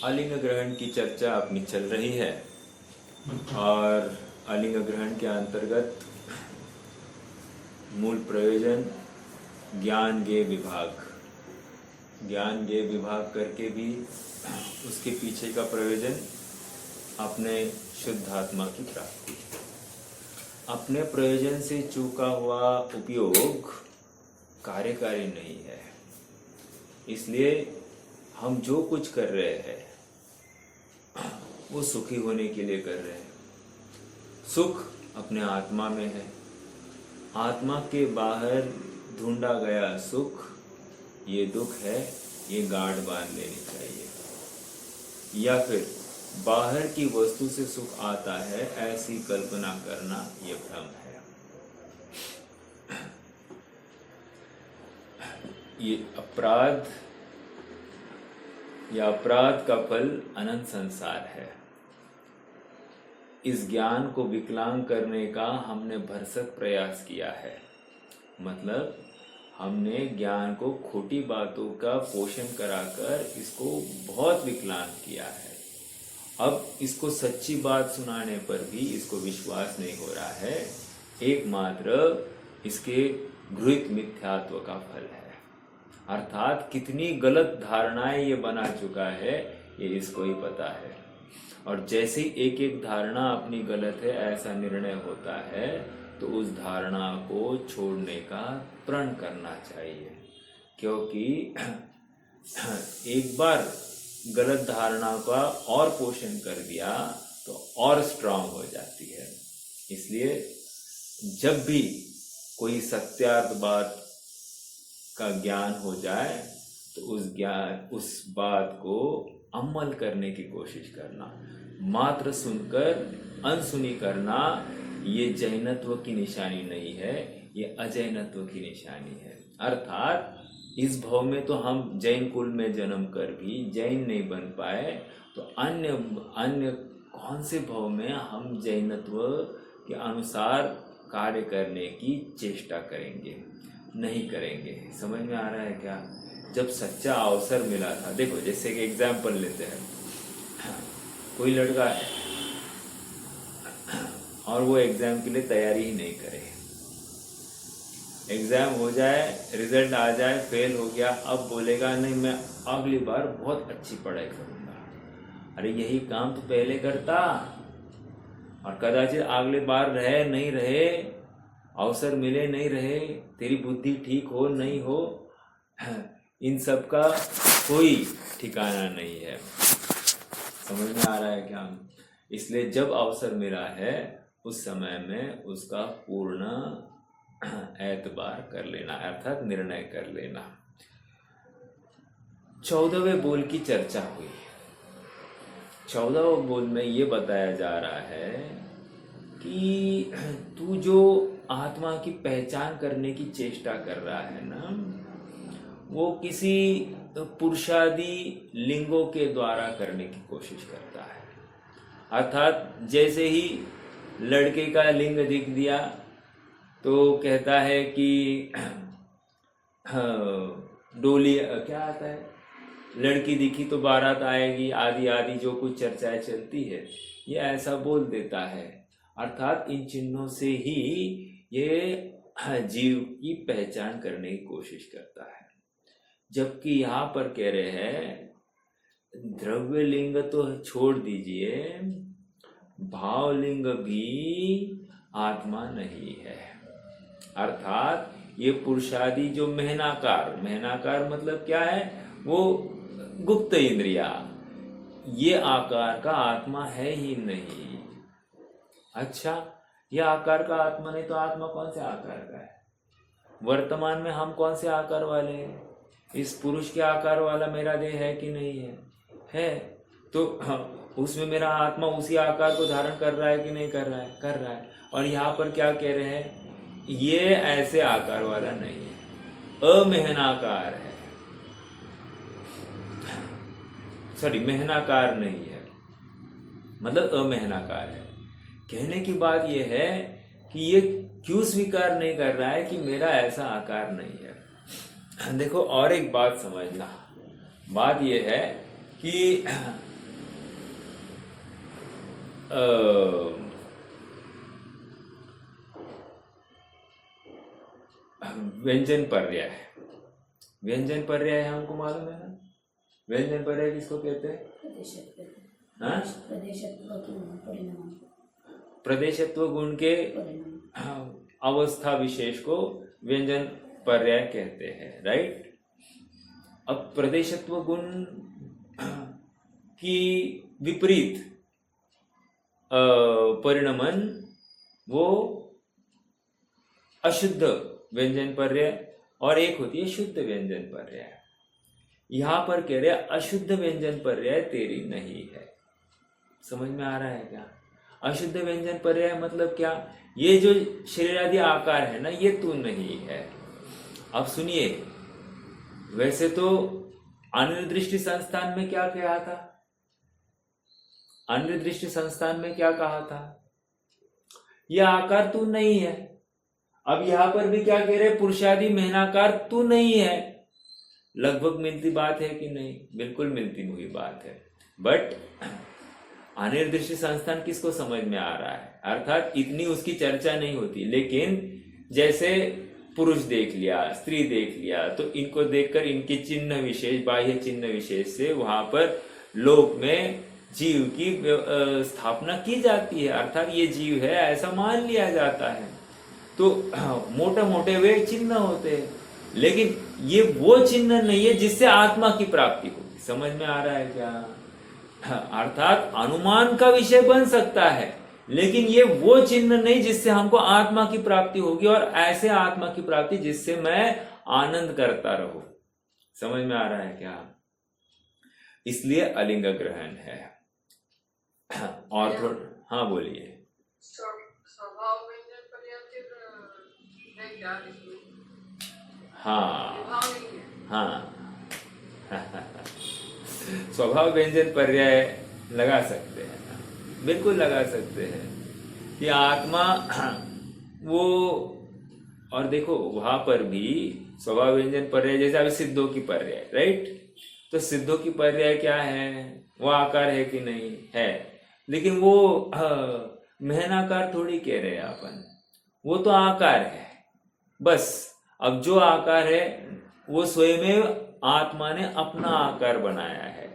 आलिंग ग्रहण की चर्चा अपनी चल रही है और आलिंग ग्रहण के अंतर्गत मूल प्रयोजन ज्ञान गे विभाग करके भी उसके पीछे का प्रयोजन अपने शुद्ध आत्मा की प्राप्ति। अपने प्रयोजन से चूका हुआ उपयोग कार्यकारी नहीं है, इसलिए हम जो कुछ कर रहे हैं वो सुखी होने के लिए कर रहे हैं। सुख अपने आत्मा में है, आत्मा के बाहर ढूंढा गया सुख ये दुख है, ये गांठ बांध लेनी चाहिए। या फिर बाहर की वस्तु से सुख आता है ऐसी कल्पना करना ये भ्रम है। ये अपराध का फल अनंत संसार है। इस ज्ञान को विकलांग करने का हमने भरसक प्रयास किया है। मतलब हमने ज्ञान को खोटी बातों का पोषण कराकर इसको बहुत विकलांग किया है। अब इसको सच्ची बात सुनाने पर भी इसको विश्वास नहीं हो रहा है, एकमात्र इसके घृत मिथ्यात्व का फल है। अर्थात कितनी गलत धारणाएं ये बना चुका है ये इसको ही पता है। और जैसे ही एक एक धारणा अपनी गलत है ऐसा निर्णय होता है तो उस धारणा को छोड़ने का प्रण करना चाहिए, क्योंकि एक बार गलत धारणा का और पोषण कर दिया तो और स्ट्रांग हो जाती है। इसलिए जब भी कोई सत्यार्थ बात का ज्ञान हो जाए तो उस बात को अमल करने की कोशिश करना। मात्र सुनकर अनसुनी करना ये जैनत्व की निशानी नहीं है, ये अजैनत्व की निशानी है। अर्थात इस भव में तो हम जैन कुल में जन्म कर भी जैन नहीं बन पाए तो अन्य कौन से भव में हम जैनत्व के अनुसार कार्य करने की चेष्टा करेंगे? नहीं करेंगे। समझ में आ रहा है क्या? जब सच्चा अवसर मिला था, देखो जैसे कि एग्जाम्पल लेते हैं, कोई लड़का है और वो एग्जाम के लिए तैयारी ही नहीं करे, एग्जाम हो जाए, रिजल्ट आ जाए, फेल हो गया, अब बोलेगा नहीं मैं अगली बार बहुत अच्छी पढ़ाई करूंगा। अरे यही काम तो पहले करता, और कदाचित अगली बार रहे नहीं रहे, अवसर मिले नहीं रहे, तेरी बुद्धि ठीक हो नहीं हो, इन सब का कोई ठिकाना नहीं है। समझ में आ रहा है क्या? इसलिए जब अवसर मिला है उस समय में उसका पूर्ण एतबार कर लेना, अर्थात निर्णय कर लेना। 14वें बोल की चर्चा हुई। 14वें बोल में ये बताया जा रहा है कि तू जो आत्मा की पहचान करने की चेष्टा कर रहा है ना, वो किसी पुरुषादि लिंगों के द्वारा करने की कोशिश करता है। अर्थात जैसे ही लड़के का लिंग दिख दिया तो कहता है कि डोली क्या आता है, लड़की दिखी तो बारात आएगी, आदि आदि जो कुछ चर्चाएं चलती है, ये ऐसा बोल देता है। अर्थात इन चिन्हों से ही ये जीव की पहचान करने की कोशिश करता है। जबकि यहाँ पर कह रहे हैं द्रव्य लिंग तो छोड़ दीजिए, भावलिंग भी आत्मा नहीं है। अर्थात ये पुरुषादि जो मेहनाकार मतलब क्या है, वो गुप्त इंद्रिया, ये आकार का आत्मा है ही नहीं। अच्छा, ये आकार का आत्मा नहीं तो आत्मा कौन से आकार का है? वर्तमान में हम कौन से आकार वाले हैं? इस पुरुष के आकार वाला मेरा देह है कि नहीं है? है। तो उसमें मेरा आत्मा उसी आकार को धारण कर रहा है कि नहीं कर रहा है? कर रहा है। और यहाँ पर क्या कह रहे हैं, ये ऐसे आकार वाला नहीं है, अमेहनाकार है। सॉरी, मेहनाकार नहीं है, मतलब अमेहनाकार है। कहने की बात यह है कि ये क्यों स्वीकार नहीं कर रहा है कि मेरा ऐसा आकार नहीं है? देखो और एक बात समझना, बात यह है कि व्यंजन पर्याय, व्यंजन पर्याय हमको मालूम है ना, व्यंजन पर्याय किसको कहते हैं? हाँ? प्रदेशत्व गुण के अवस्था विशेष को व्यंजन पर्याय कहते हैं, राइट। अब प्रदेशत्व गुण की विपरीत परिणमन वो अशुद्ध व्यंजन पर्याय, और एक होती है शुद्ध व्यंजन पर्याय। यहां पर कह रहे अशुद्ध व्यंजन पर्याय तेरी नहीं है। समझ में आ रहा है क्या? अशुद्ध व्यंजन पर्याय मतलब क्या? ये जो शरीर आदि आकार है ना, ये तू नहीं है। अब सुनिए, वैसे तो अनिर्दृष्टि संस्थान में क्या कहा था? अनिर्दृष्टि संस्थान में क्या कहा था? यह आकार तू नहीं है। अब यहां पर भी क्या कह रहे? पुरुषादि महनाकार तू नहीं है। लगभग मिलती बात है कि नहीं? बिल्कुल मिलती हुई बात है। बट अनिर्दृष्टि संस्थान किसको समझ में आ रहा है? अर्थात इतनी उसकी चर्चा नहीं होती, लेकिन जैसे पुरुष देख लिया, स्त्री देख लिया, तो इनको देखकर इनके चिन्ह विशेष, बाह्य चिन्ह विशेष से वहां पर लोक में जीव की स्थापना की जाती है। अर्थात ये जीव है ऐसा मान लिया जाता है। तो मोटे मोटे वे चिन्ह होते हैं, लेकिन ये वो चिन्ह नहीं है जिससे आत्मा की प्राप्ति होगी। समझ में आ रहा है क्या? अर्थात अनुमान का विषय बन सकता है, लेकिन ये वो चिन्ह नहीं जिससे हमको आत्मा की प्राप्ति होगी, और ऐसे आत्मा की प्राप्ति जिससे मैं आनंद करता रहूं। समझ में आ रहा है क्या? इसलिए अलिंग ग्रहण है। और थोड़ा, हाँ बोलिए। स्वभाव व्यंजन पर्याय है क्या? हाँ हाँ स्वभाव व्यंजन पर्याय लगा सकते हैं, बिल्कुल लगा सकते हैं कि आत्मा वो। और देखो वहां पर भी स्वभाव व्यंजन पर्याय, जैसे अभी सिद्धों की पर्याय, राइट। तो सिद्धों की पर्याय क्या है? वो आकार है कि नहीं है, लेकिन वो महनाकार थोड़ी कह रहे हैं अपन, वो तो आकार है बस। अब जो आकार है वो स्वयं आत्मा ने अपना आकार बनाया है।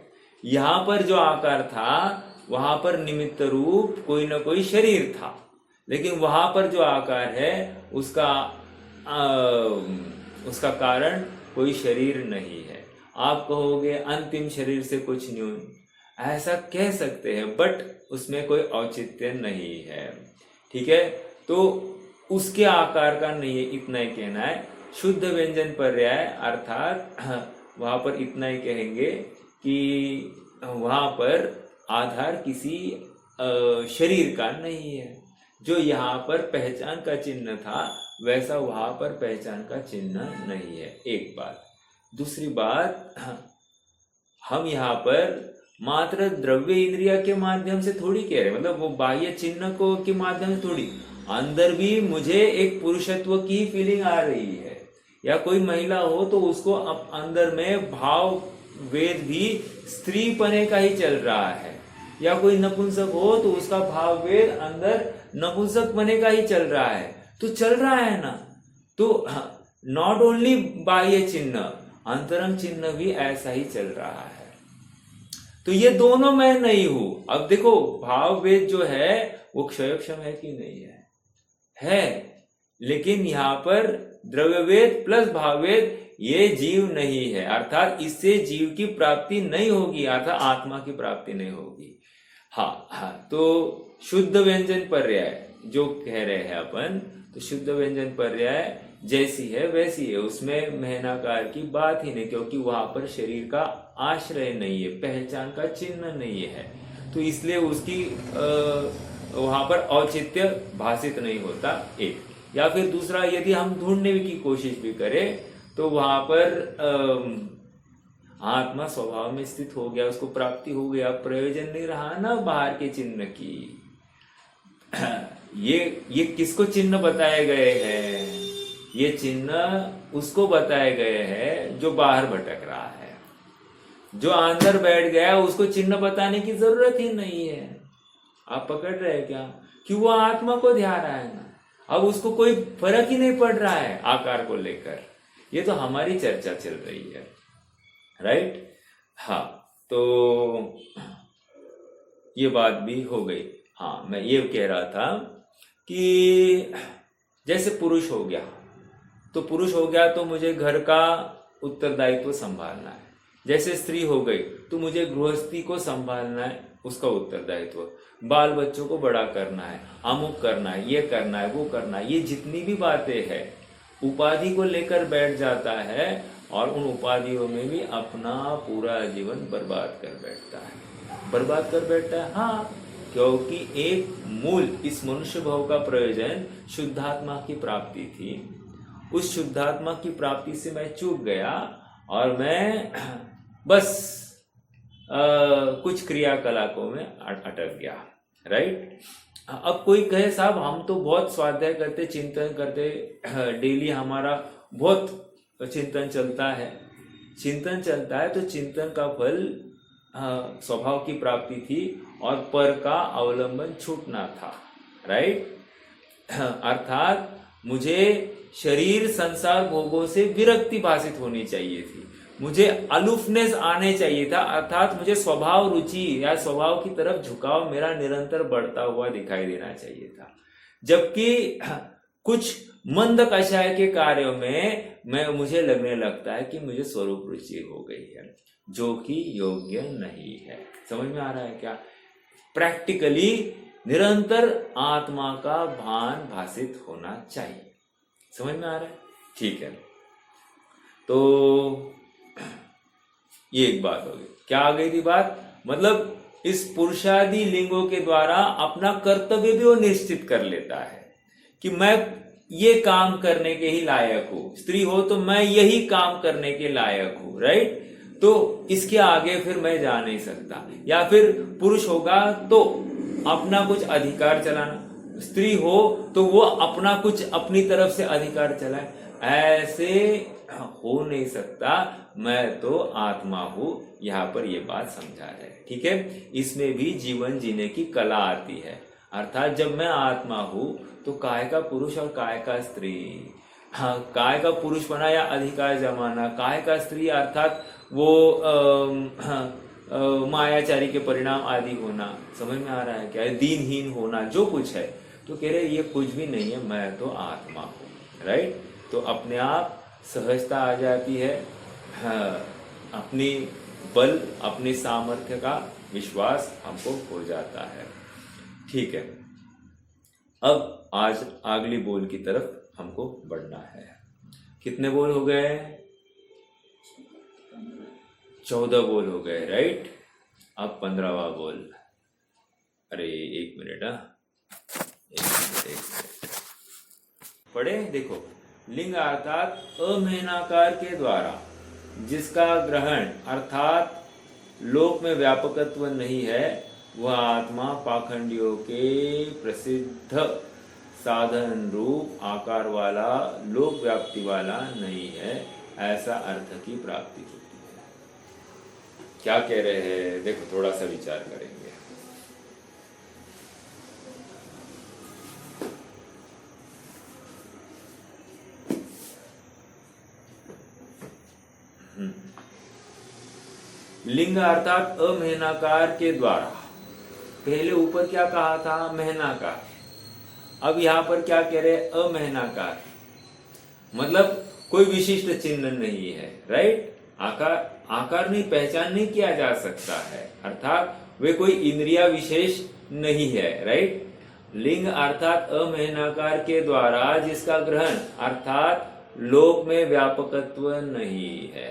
यहां पर जो आकार था वहां पर निमित्त रूप कोई ना कोई शरीर था, लेकिन वहां पर जो आकार है उसका कारण कोई शरीर नहीं है। आप कहोगे अंतिम शरीर से कुछ न्यून, ऐसा कह सकते हैं, बट उसमें कोई औचित्य नहीं है। ठीक है, तो उसके आकार का नहीं है, इतना ही कहना है। शुद्ध व्यंजन पर्याय अर्थात वहां पर इतना ही कहेंगे कि वहां पर आधार किसी शरीर का नहीं है। जो यहाँ पर पहचान का चिन्ह था वैसा वहां पर पहचान का चिन्ह नहीं है। एक बात। दूसरी बात, हम यहाँ पर मात्र द्रव्य इंद्रिया के माध्यम से थोड़ी कह रहे, मतलब वो बाह्य चिन्ह को के माध्यम से थोड़ी, अंदर भी मुझे एक पुरुषत्व की फीलिंग आ रही है, या कोई महिला हो तो उसको अब अंदर में भाव वेद भी स्त्री पने का ही चल रहा है, या कोई नपुंसक हो तो उसका भाव वेद अंदर नपुंसक पने का ही चल रहा है। तो चल रहा है ना, तो नॉट ओनली बाह्य चिन्ह, अंतरंग चिन्ह भी ऐसा ही चल रहा है। तो ये दोनों मैं नहीं हूं। अब देखो भाव वेद जो है वो क्षयक्षम है कि नहीं है? है, लेकिन यहाँ पर द्रव्यवेद प्लस भाववेद ये जीव नहीं है, अर्थात इससे जीव की प्राप्ति नहीं होगी, अर्थात आत्मा की प्राप्ति नहीं होगी। हाँ, तो शुद्ध व्यंजन पर्याय जो कह रहे हैं अपन, तो शुद्ध व्यंजन पर्याय जैसी है वैसी है, उसमें महनाकार की बात ही नहीं, क्योंकि वहां पर शरीर का आश्रय नहीं है, पहचान का चिन्ह नहीं है, तो इसलिए उसकी वहां पर औचित्य भाषित नहीं होता। एक, या फिर दूसरा, यदि हम ढूंढने की कोशिश भी करें तो वहां पर आत्मा स्वभाव में स्थित हो गया, उसको प्राप्ति हो गया, प्रयोजन नहीं रहा ना बाहर के चिन्ह की। ये किसको चिन्ह बताए गए हैं? ये चिन्ह उसको बताए गए हैं जो बाहर भटक रहा है। जो अंदर बैठ गया उसको चिन्ह बताने की जरूरत ही नहीं है। आप पकड़ रहे हैं क्या? कि वो आत्मा को ध्यान रहा है ना, अब उसको कोई फर्क ही नहीं पड़ रहा है आकार को लेकर। ये तो हमारी चर्चा चल रही है, राइट? हाँ, तो ये बात भी हो गई। हाँ, मैं ये कह रहा था कि जैसे पुरुष हो गया, तो पुरुष हो गया तो मुझे घर का उत्तरदायित्व संभालना है। जैसे स्त्री हो गई तो मुझे गृहस्थी को संभालना है, उसका उत्तरदायित्व। बाल बच्चों को बड़ा करना है, अमुक करना है, ये करना है, वो करना है। ये जितनी भी बातें हैं उपाधि को लेकर बैठ जाता है और उन उपाधियों में भी अपना पूरा जीवन बर्बाद कर बैठता है। बर्बाद कर बैठता है, हाँ, क्योंकि एक मूल इस मनुष्य भाव का प्रयोजन शुद्धात्मा की प्राप्ति थी। उस शुद्धात्मा की प्राप्ति से मैं चूक गया और मैं बस कुछ क्रियाकलापों में अटक गया, राइट? अब कोई कहे साहब हम तो बहुत स्वाध्याय करते, चिंतन करते, डेली हमारा बहुत चिंतन चलता है। चिंतन चलता है तो चिंतन का फल स्वभाव की प्राप्ति थी और पर का अवलंबन छूटना था, राइट? अर्थात मुझे शरीर संसार भोगों से विरक्ति भाषित होनी चाहिए थी, मुझे अलूफनेस आने चाहिए था, अर्थात मुझे स्वभाव रुचि या स्वभाव की तरफ झुकाव मेरा निरंतर बढ़ता हुआ दिखाई देना चाहिए था। जबकि कुछ मंद कषाय के कार्यों में मुझे लगने लगता है कि मुझे स्वरूप रुचि हो गई है, जो कि योग्य नहीं है। समझ में आ रहा है क्या? प्रैक्टिकली निरंतर आत्मा का भान भाषित होना चाहिए। समझ में आ रहा है? ठीक है, तो ये एक बात हो गई। क्या आ गई थी बात? मतलब इस पुरुषादि लिंगों के द्वारा अपना कर्तव्य भी वो निश्चित कर लेता है कि मैं ये काम करने के ही लायक हूं। स्त्री हो तो मैं यही काम करने के लायक हूं, राइट? तो इसके आगे फिर मैं जा नहीं सकता। या फिर पुरुष होगा तो अपना कुछ अधिकार चलाना, स्त्री हो तो वो अपना कुछ अपनी तरफ से अधिकार चलाए। ऐसे हो नहीं सकता, मैं तो आत्मा हूं। यहाँ पर ये बात समझा है, ठीक है? इसमें भी जीवन जीने की कला आती है। अर्थात जब मैं आत्मा हूं तो काय का पुरुष और काय का स्त्री, हाँ, काय का पुरुष बना या अधिकार जमाना, काय का स्त्री अर्थात वो मायाचारी के परिणाम आदि होना। समझ में आ रहा है क्या? दीनहीन होना, जो कुछ है। तो कह रहे ये कुछ भी नहीं है, मैं तो आत्मा हूं, राइट? तो अपने आप सहजता आ जाती है, हाँ, अपनी बल, अपने सामर्थ्य का विश्वास हमको हो जाता है। ठीक है, अब आज अगली बोल की तरफ हमको बढ़ना है। कितने बोल हो गए? 14 बोल हो गए, राइट? अब 15वां बोल। अरे एक मिनट, एक मिनट पढ़े। देखो, लिंग अर्थात अमेनाकार के द्वारा जिसका ग्रहण अर्थात लोक में व्यापकत्व नहीं है, वह आत्मा पाखंडियों के प्रसिद्ध साधन रूप आकार वाला, लोक व्याप्ति वाला नहीं है, ऐसा अर्थ की प्राप्ति होती है। क्या कह रहे हैं? देखो, थोड़ा सा विचार करेंगे। लिंग अर्थात अमहनाकार के द्वारा, पहले ऊपर क्या कहा था? महनाकार। अब यहां पर क्या कह रहे हैं? अमहनाकार, मतलब कोई विशिष्ट चिन्ह नहीं है, राइट? आकार नहीं, पहचान नहीं किया जा सकता है, अर्थात वे कोई इंद्रिया विशेष नहीं है, राइट? लिंग अर्थात अमहनाकार के द्वारा जिसका ग्रहण अर्थात लोक में व्यापकत्व नहीं है,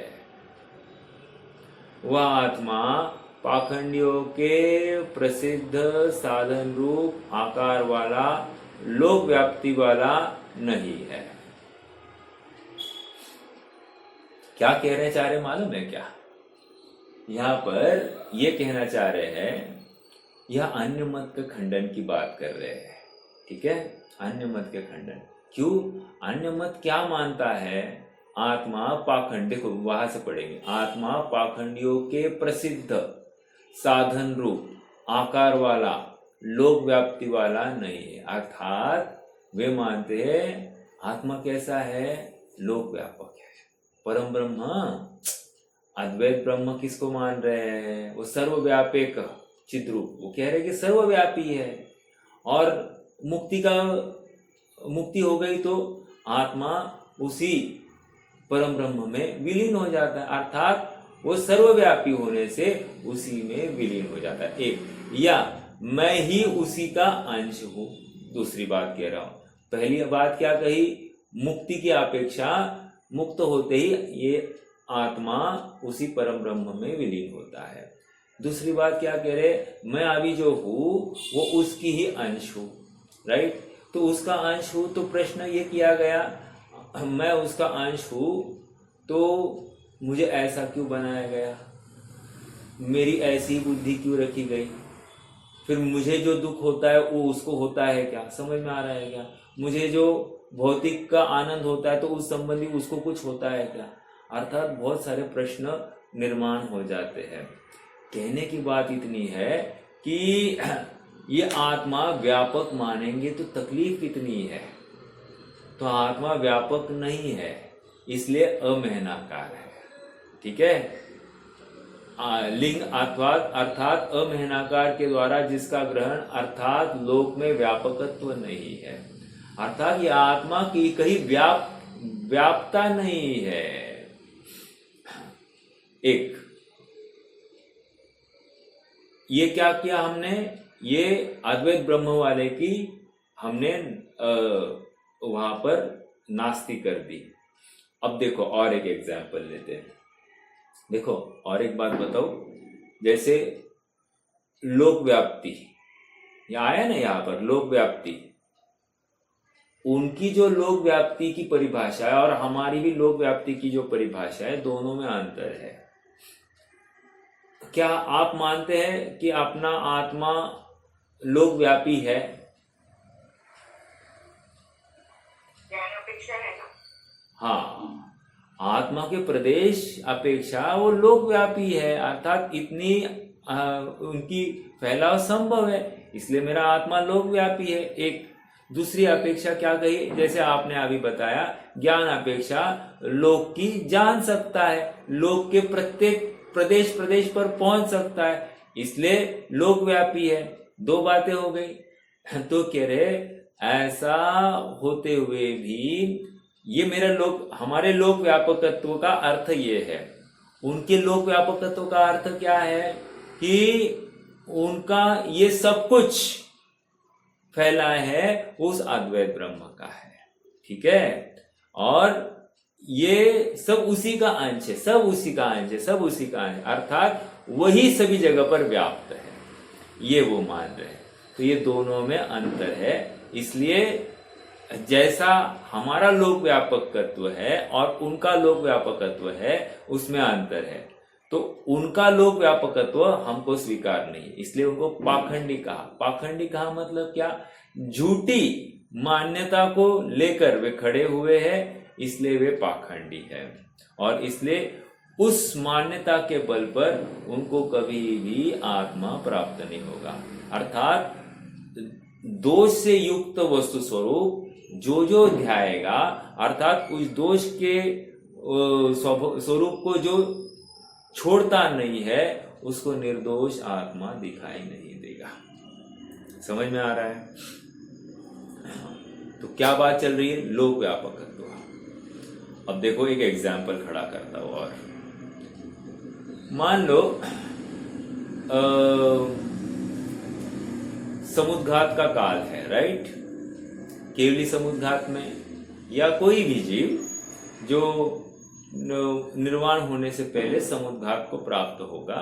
वह आत्मा पाखंडियों के प्रसिद्ध साधन रूप आकार वाला, लोक व्याप्ति वाला नहीं है। क्या कह रहे चाह रहे मालूम है क्या? यहां पर यह कहना चाह रहे हैं, यह अन्य मत के खंडन की बात कर रहे हैं, ठीक है? अन्य मत के खंडन। क्यों? अन्य मत क्या मानता है? आत्मा पाखंड, देखो वहां से पढ़ेंगे। आत्मा पाखंडियों के प्रसिद्ध साधन रूप आकार वाला, लोक व्याप्ति वाला नहीं है। अर्थात वे मानते हैं आत्मा कैसा है, लोक व्यापक है। परम ब्रह्म, अद्वैत ब्रह्म किसको मान रहे हैं, वो सर्वव्यापक चिद्रूप, वो कह रहे हैं कि सर्वव्यापी है। और मुक्ति हो गई तो आत्मा उसी परम ब्रह्म में विलीन हो जाता है, अर्थात वो सर्वव्यापी होने से उसी में विलीन हो जाता है। एक, या मैं ही उसी का अंश हूं। दूसरी बात कह रहा हूं, पहली बात क्या कही, मुक्ति की अपेक्षा मुक्त होते ही ये आत्मा उसी परम ब्रह्म में विलीन होता है। दूसरी बात क्या कह रहे, मैं अभी जो हूं वो उसकी ही अंश हूं, राइट। तो उसका अंश हूं तो प्रश्न ये किया गया, मैं उसका अंश हूं तो मुझे ऐसा क्यों बनाया गया, मेरी ऐसी बुद्धि क्यों रखी गई, फिर मुझे जो दुख होता है वो उसको होता है क्या, समझ में आ रहा है क्या, मुझे जो भौतिक का आनंद होता है तो उस संबंधी उसको कुछ होता है क्या। अर्थात बहुत सारे प्रश्न निर्माण हो जाते हैं। कहने की बात इतनी है कि ये आत्मा व्यापक मानेंगे तो तकलीफ कितनी है। तो आत्मा व्यापक नहीं है, इसलिए अमहनाकार है, ठीक है। लिंग अर्थात अमहनाकार के द्वारा जिसका ग्रहण, अर्थात लोक में व्यापकत्व नहीं है, अर्थात ये आत्मा की कहीं व्यापता नहीं है। एक, ये क्या किया हमने, ये अद्वैत ब्रह्म वाले की हमने वहां पर नास्ती कर दी। अब देखो और एक एग्जाम्पल लेते हैं। देखो और एक बात बताओ, जैसे लोक व्याप्ति, यह आया ना यहाँ पर लोक व्याप्ति, उनकी जो लोक व्याप्ति की परिभाषा है और हमारी भी लोक व्याप्ति की जो परिभाषा है, दोनों में अंतर है। क्या आप मानते हैं कि अपना आत्मा लोक व्यापी है? अपेक्षा है ना? हाँ, आत्मा के प्रदेश अपेक्षा वो लोक व्यापी है, अर्थात इतनी उनकी फैलाव संभव है, इसलिए मेरा आत्मा लोक व्यापी है। एक दूसरी अपेक्षा क्या कही, जैसे आपने अभी बताया, ज्ञान अपेक्षा लोक की जान सकता है, लोक के प्रत्येक प्रदेश पर पहुंच सकता है, इसलिए लोक व्यापी है। दो बातें हो गई। तो कह रहे ऐसा होते हुए भी ये हमारे लोक व्यापकत्व का अर्थ ये है, उनके लोक व्यापकत्व का अर्थ क्या है कि उनका ये सब कुछ फैला है उस अद्वैत ब्रह्म का है, ठीक है। और ये सब उसी का अंश है, सब उसी का अंश है, सब उसी का अंश, अर्थात वही सभी जगह पर व्याप्त है, ये वो मान रहे हैं। तो ये दोनों में अंतर है, इसलिए जैसा हमारा लोक व्यापकत्व है और उनका लोक व्यापकत्व है, उसमें अंतर है। तो उनका लोक व्यापकत्व हमको स्वीकार नहीं, इसलिए उनको पाखंडी कहा। पाखंडी कहा मतलब क्या, झूठी मान्यता को लेकर वे खड़े हुए हैं, इसलिए वे पाखंडी है। और इसलिए उस मान्यता के बल पर उनको कभी भी आत्मा प्राप्त नहीं होगा। अर्थात दोष से युक्त वस्तु स्वरूप जो ध्याएगा, अर्थात उस दोष के स्वरूप को जो छोड़ता नहीं है, उसको निर्दोष आत्मा दिखाई नहीं देगा। समझ में आ रहा है? तो क्या बात चल रही है, लोक व्यापकत्व। अब देखो एक एग्जाम्पल खड़ा करता हूं। और मान लो समुद्घात का काल है, राइट। केवली समुद्घात में या कोई भी जीव जो निर्वाण होने से पहले समुद्घात को प्राप्त होगा,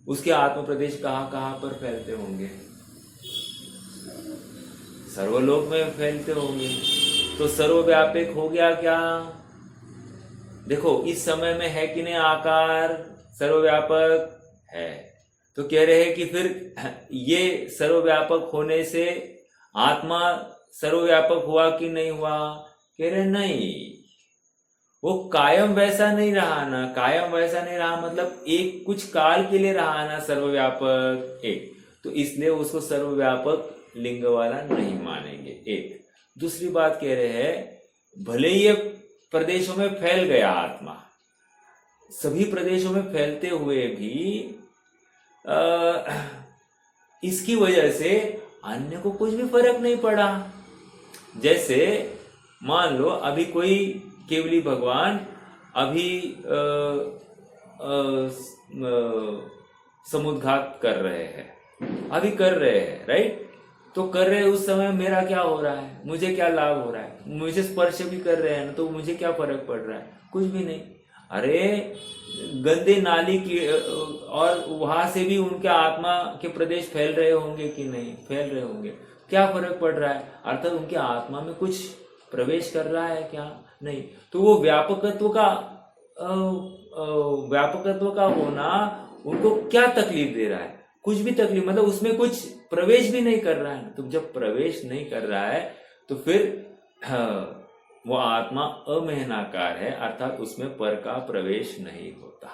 उसके आत्म प्रदेश कहाँ पर फैलते होंगे, सर्वलोक में फैलते होंगे। तो सर्वव्यापक हो गया क्या? देखो इस समय में है कि नहीं आकार सर्वव्यापक है। तो कह रहे हैं कि फिर ये सर्वव्यापक होने से आत्मा सर्वव्यापक हुआ कि नहीं हुआ? कह रहे नहीं, वो कायम वैसा नहीं रहा ना। कायम वैसा नहीं रहा मतलब एक कुछ काल के लिए रहा ना सर्वव्यापक। एक तो इसलिए उसको सर्वव्यापक लिंग वाला नहीं मानेंगे। एक दूसरी बात कह रहे हैं, भले ही ये प्रदेशों में फैल गया आत्मा, सभी प्रदेशों में फैलते हुए भी इसकी वजह से अन्य को कुछ भी फर्क नहीं पड़ा। जैसे मान लो अभी कोई केवली भगवान अभी समुद्घात कर रहे हैं, अभी कर रहे हैं, राइट? तो कर रहे हैं, उस समय मेरा क्या हो रहा है, मुझे क्या लाभ हो रहा है? मुझे स्पर्श भी कर रहे हैं ना, तो मुझे क्या फर्क पड़ रहा है? कुछ भी नहीं। अरे गंदे नाली की और वहां से भी उनके आत्मा के प्रदेश फैल रहे होंगे कि नहीं? फैल रहे होंगे। क्या फर्क पड़ रहा है? अर्थात उनके आत्मा में कुछ प्रवेश कर रहा है क्या? नहीं। तो वो व्यापकत्व का होना उनको क्या तकलीफ दे रहा है? कुछ भी तकलीफ, मतलब उसमें कुछ प्रवेश भी नहीं कर रहा है। तो जब प्रवेश नहीं कर रहा है तो फिर वो आत्मा अमहनाकार है, अर्थात उसमें पर का प्रवेश नहीं होता।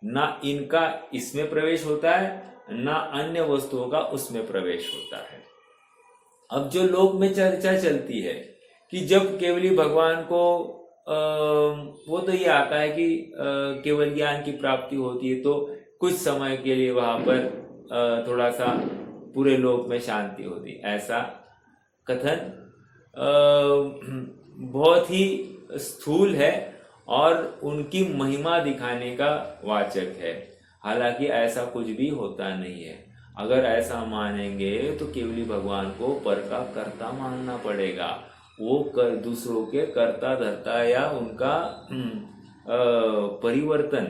ना इनका इसमें प्रवेश होता है, ना अन्य वस्तुओं का उसमें प्रवेश होता है। अब जो लोक में चर्चा चलती है कि जब केवली भगवान को वो तो ये आता है कि केवल ज्ञान की प्राप्ति होती है तो कुछ समय के लिए वहां पर थोड़ा सा पूरे लोक में शांति होती, ऐसा कथन बहुत ही स्थूल है और उनकी महिमा दिखाने का वाचक है। हालांकि ऐसा कुछ भी होता नहीं है। अगर ऐसा मानेंगे तो केवली भगवान को पर का कर्ता मानना पड़ेगा, वो कर दूसरों के कर्ता धर्ता या उनका परिवर्तन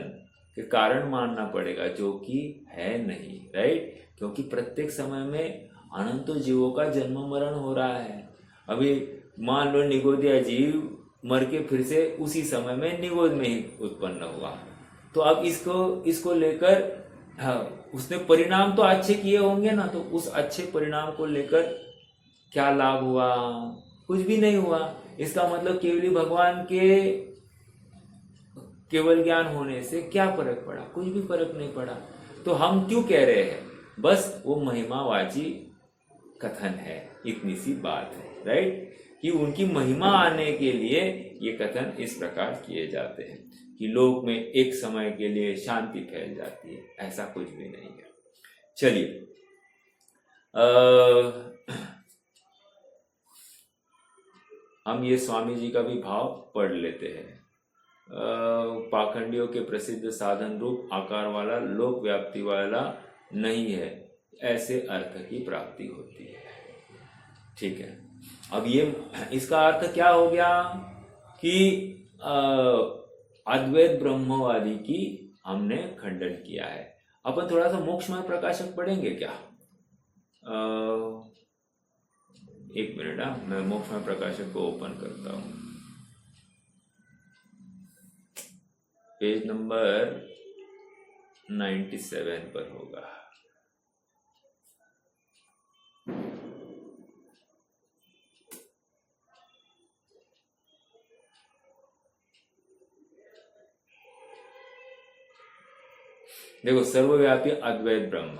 के कारण मानना पड़ेगा, जो कि है नहीं, राइट? क्योंकि प्रत्येक समय में अनंत जीवों का जन्म मरण हो रहा है। अभी मान लो निगोदिया जीव मर के फिर से उसी समय में निगोद में ही उत्पन्न हुआ, तो अब इसको लेकर उसने परिणाम तो अच्छे किए होंगे ना, तो उस अच्छे परिणाम को लेकर क्या लाभ हुआ? कुछ भी नहीं हुआ। इसका मतलब केवली भगवान के केवल ज्ञान होने से क्या फर्क पड़ा? कुछ भी फर्क नहीं पड़ा। तो हम क्यों कह रहे हैं? बस वो महिमावाची कथन है, इतनी सी बात है, राइट? कि उनकी महिमा आने के लिए ये कथन इस प्रकार किए जाते हैं कि लोक में एक समय के लिए शांति फैल जाती है, ऐसा कुछ भी नहीं है। चलिए हम ये स्वामी जी का भी भाव पढ़ लेते हैं। पाखंडियों के प्रसिद्ध साधन रूप आकार वाला लोक व्याप्ति वाला नहीं है, ऐसे अर्थ की प्राप्ति होती है। ठीक है, अब ये इसका अर्थ क्या हो गया कि अद्वैत ब्रह्मवादी की हमने खंडन किया है। अपन थोड़ा सा मोक्षमय प्रकाशक पढ़ेंगे क्या? एक मिनट, मैं मोक्षमय प्रकाशक को ओपन करता हूं। पेज नंबर 97 पर होगा। देखो, सर्वव्यापी अद्वैत ब्रह्म,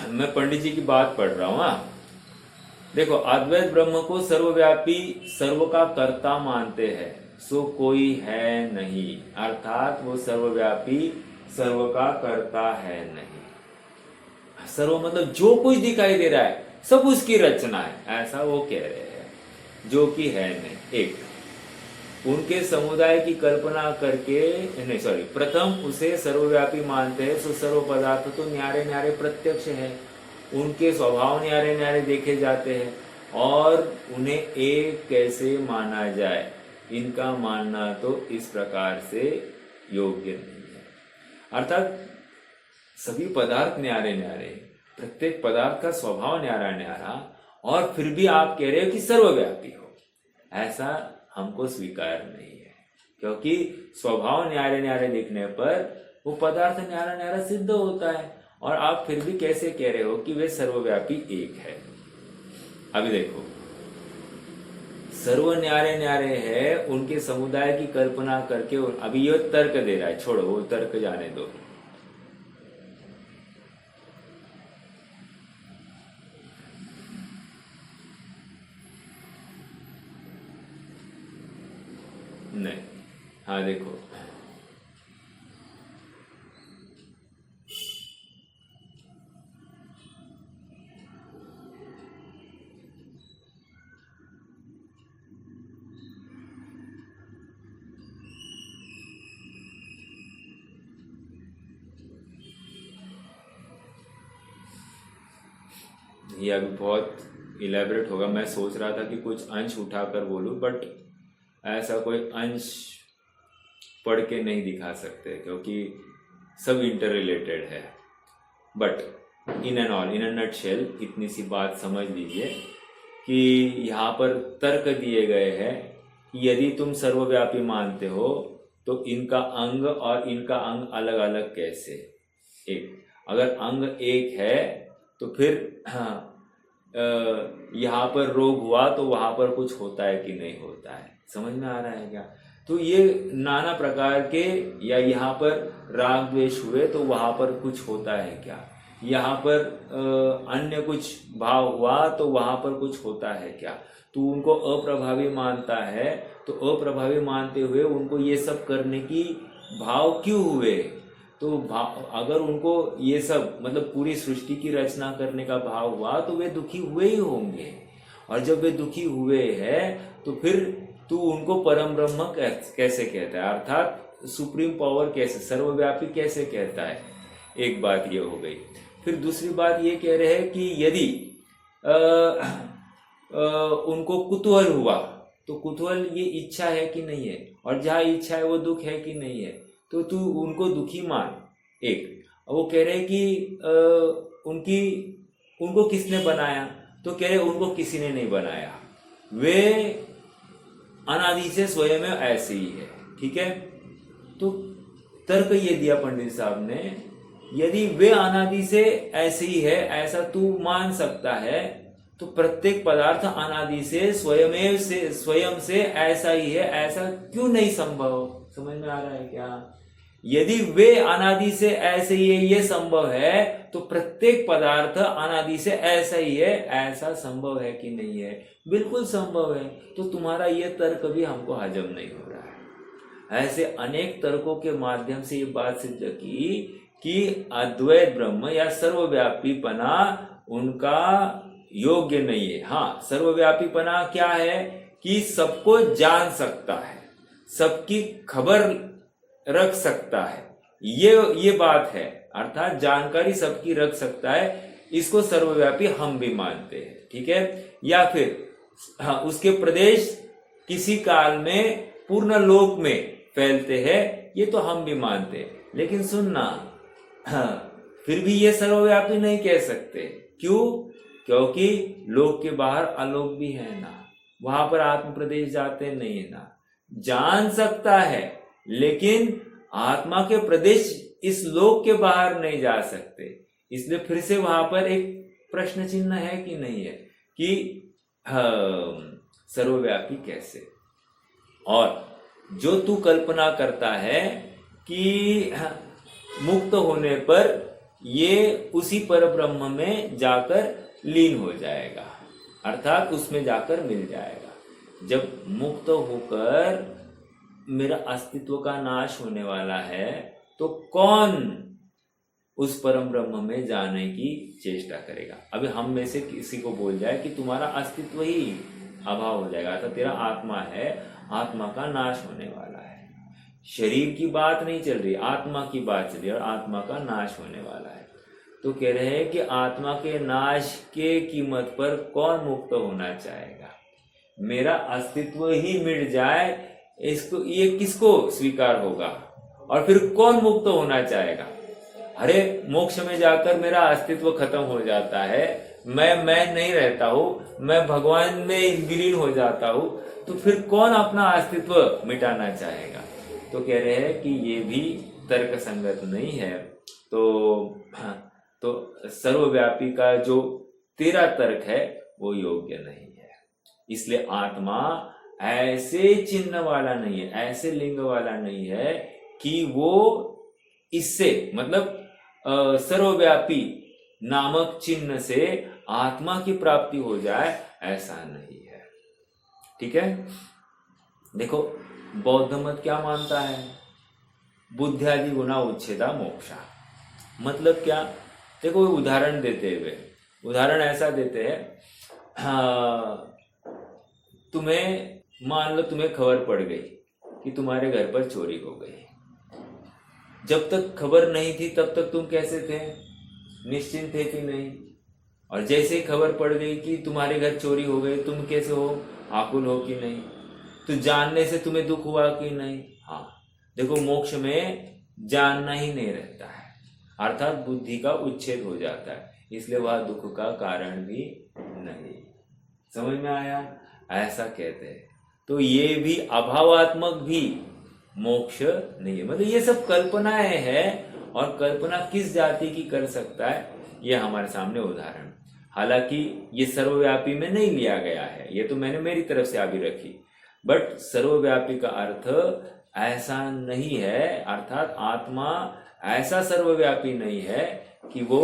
मैं पंडित जी की बात पढ़ रहा हूं। देखो, अद्वैत ब्रह्म को सर्वव्यापी सर्व का कर्ता मानते हैं, सो कोई है नहीं, अर्थात वो सर्वव्यापी सर्व का कर्ता है नहीं। सर्व मतलब जो कुछ दिखाई दे रहा है सब उसकी रचना है, ऐसा वो कह रहे हैं, जो कि है नहीं। एक उनके समुदाय की कल्पना करके नहीं, सॉरी, प्रथम उसे सर्वव्यापी मानते हैं, सो सर्व पदार्थ तो न्यारे न्यारे प्रत्यक्ष है, उनके स्वभाव न्यारे न्यारे देखे जाते हैं, और उन्हें एक कैसे माना जाए, इनका मानना तो इस प्रकार से योग्य नहीं है। अर्थात सभी पदार्थ न्यारे न्यारे, प्रत्येक पदार्थ का स्वभाव न्यारा न्यारा, और फिर भी आप कह रहे हो कि सर्वव्यापी हो, ऐसा हमको स्वीकार नहीं है। क्योंकि स्वभाव न्यारे न्यारे दिखने पर वो पदार्थ न्यारा न्यारा सिद्ध होता है, और आप फिर भी कैसे कह रहे हो कि वे सर्वव्यापी एक है? अभी देखो, सर्व न्यारे न्यारे है, उनके समुदाय की कल्पना करके अभी ये तर्क दे रहा है, छोड़ो वो तर्क जाने दो। नहीं, हाँ देखो, ये अभी बहुत इलेबरेट होगा। मैं सोच रहा था कि कुछ अंश उठाकर बोलूं, बट ऐसा कोई अंश पढ़ के नहीं दिखा सकते क्योंकि सब इंटर रिलेटेड है। But in and all, in a nutshell इतनी सी बात समझ लीजिए कि यहाँ पर तर्क दिए गए हैं कि यदि तुम सर्वव्यापी मानते हो तो इनका अंग और इनका अंग अलग अलग कैसे। एक अगर अंग एक है तो फिर यहाँ पर रोग हुआ तो वहाँ पर कुछ होता है कि नहीं होता है, समझ में आ रहा है क्या। तो ये नाना प्रकार के, या यहाँ पर राग द्वेष हुए तो वहाँ पर कुछ होता है क्या, यहाँ पर अन्य कुछ भाव हुआ तो वहाँ पर कुछ होता है क्या। तो उनको अप्रभावी मानता है, तो अप्रभावी मानते हुए उनको ये सब करने की भाव क्यों हुए। तो अगर उनको ये सब मतलब पूरी सृष्टि की रचना करने का भाव हुआ तो वे दुखी हुए ही होंगे, और जब वे दुखी हुए हैं तो फिर तू उनको परम ब्रह्म कैसे कहता है, अर्थात सुप्रीम पावर कैसे, सर्वव्यापी कैसे कहता है। एक बात ये हो गई। फिर दूसरी बात ये कह रहे हैं कि यदि उनको कुतूहल हुआ तो कुतूहल ये इच्छा है कि नहीं है, और जहाँ इच्छा है वो दुख है कि नहीं है, तो तू उनको दुखी मान। एक वो कह रहे कि उनको किसने बनाया, तो कह रहे उनको किसी ने नहीं बनाया, वे अनादि से स्वयं में ऐसे ही है। ठीक है, तो तर्क ये दिया पंडित साहब ने, यदि वे अनादि से ऐसे ही है ऐसा तू मान सकता है, तो प्रत्येक पदार्थ अनादि से स्वयं से ऐसा ही है, ऐसा क्यों नहीं संभव। समझ में आ रहा है क्या। यदि वे अनादि से ऐसे ही है ये संभव है, तो प्रत्येक पदार्थ अनादि से ऐसा ही है, ऐसा संभव है कि नहीं है। बिल्कुल संभव है। तो तुम्हारा ये तर्क भी हमको हजम नहीं हो रहा है। ऐसे अनेक तर्कों के माध्यम से ये बात सिद्ध की कि अद्वैत ब्रह्म या सर्वव्यापीपना उनका योग्य नहीं है। हाँ, सर्वव्यापीपना क्या है कि सबको जान सकता है, सबकी खबर रख सकता है, ये बात है, अर्थात जानकारी सबकी रख सकता है, इसको सर्वव्यापी हम भी मानते हैं। ठीक है, या फिर हाँ, उसके प्रदेश किसी काल में पूर्ण लोक में फैलते हैं, ये तो हम भी मानते हैं। लेकिन सुनना, हाँ, फिर भी ये सर्वव्यापी नहीं कह सकते। क्यों? क्योंकि लोक के बाहर अलोक भी है ना, वहां पर आत्म प्रदेश जाते नहीं है ना। जान सकता है लेकिन आत्मा के प्रदेश इस लोक के बाहर नहीं जा सकते। इसलिए फिर से वहां पर एक प्रश्न चिन्ह है कि नहीं है कि सर्वव्यापी कैसे। और जो तू कल्पना करता है कि मुक्त होने पर ये उसी पर ब्रह्म में जाकर लीन हो जाएगा, अर्थात उसमें जाकर मिल जाएगा। जब मुक्त होकर मेरा अस्तित्व का नाश होने वाला है, तो कौन उस परम ब्रह्म में जाने की चेष्टा करेगा। अभी हम में से किसी को बोल जाए कि तुम्हारा अस्तित्व ही अभाव हो जाएगा, तो तेरा आत्मा है, आत्मा का नाश होने वाला है। शरीर की बात नहीं चल रही, आत्मा की बात चल रही है, और आत्मा का नाश होने वाला है। तो कह रहे हैं कि आत्मा के नाश के कीमत पर कौन मुक्त होना चाहेगा। मेरा अस्तित्व ही मिट जाए, इसको ये किसको स्वीकार होगा। और फिर कौन मुक्त होना चाहेगा। अरे मोक्ष में जाकर मेरा अस्तित्व खत्म हो जाता है, मैं नहीं रहता हूँ, मैं भगवान में विलीन हो जाता हूँ, तो फिर कौन अपना अस्तित्व मिटाना चाहेगा। तो कह रहे हैं कि ये भी तर्क संगत नहीं है। तो सर्वव्यापी का जो तेरा तर्क है वो योग्य नहीं है। इसलिए आत्मा ऐसे चिन्ह वाला नहीं है, ऐसे लिंग वाला नहीं है कि वो इससे मतलब सर्वव्यापी नामक चिन्ह से आत्मा की प्राप्ति हो जाए, ऐसा नहीं है। ठीक है। देखो बौद्ध मत क्या मानता है, बुद्ध्यादि गुणा उच्छेदा मोक्षा। मतलब क्या, देखो उदाहरण देते हुए, उदाहरण ऐसा देते हैं, तुम्हें मान लो तुम्हें खबर पड़ गई कि तुम्हारे घर पर चोरी हो गई। जब तक खबर नहीं थी तब तक तुम कैसे थे, निश्चिंत थे कि नहीं, और जैसे ही खबर पड़ गई कि तुम्हारे घर चोरी हो गई, तुम कैसे हो, आकुल हो कि नहीं, तो जानने से तुम्हें दुख हुआ कि नहीं। हाँ, देखो मोक्ष में जानना ही नहीं रहता है, अर्थात बुद्धि का उच्छेद हो जाता है, इसलिए वह दुख का कारण भी नहीं। समझ में आया, ऐसा कहते हैं। तो ये भी अभावात्मक भी मोक्ष नहीं है, मतलब ये सब कल्पनाएं हैं, और कल्पना किस जाति की कर सकता है, ये हमारे सामने उदाहरण। हालांकि ये सर्वव्यापी में नहीं लिया गया है, ये तो मैंने मेरी तरफ से अभी रखी, बट सर्वव्यापी का अर्थ ऐसा नहीं है, अर्थात आत्मा ऐसा सर्वव्यापी नहीं है कि वो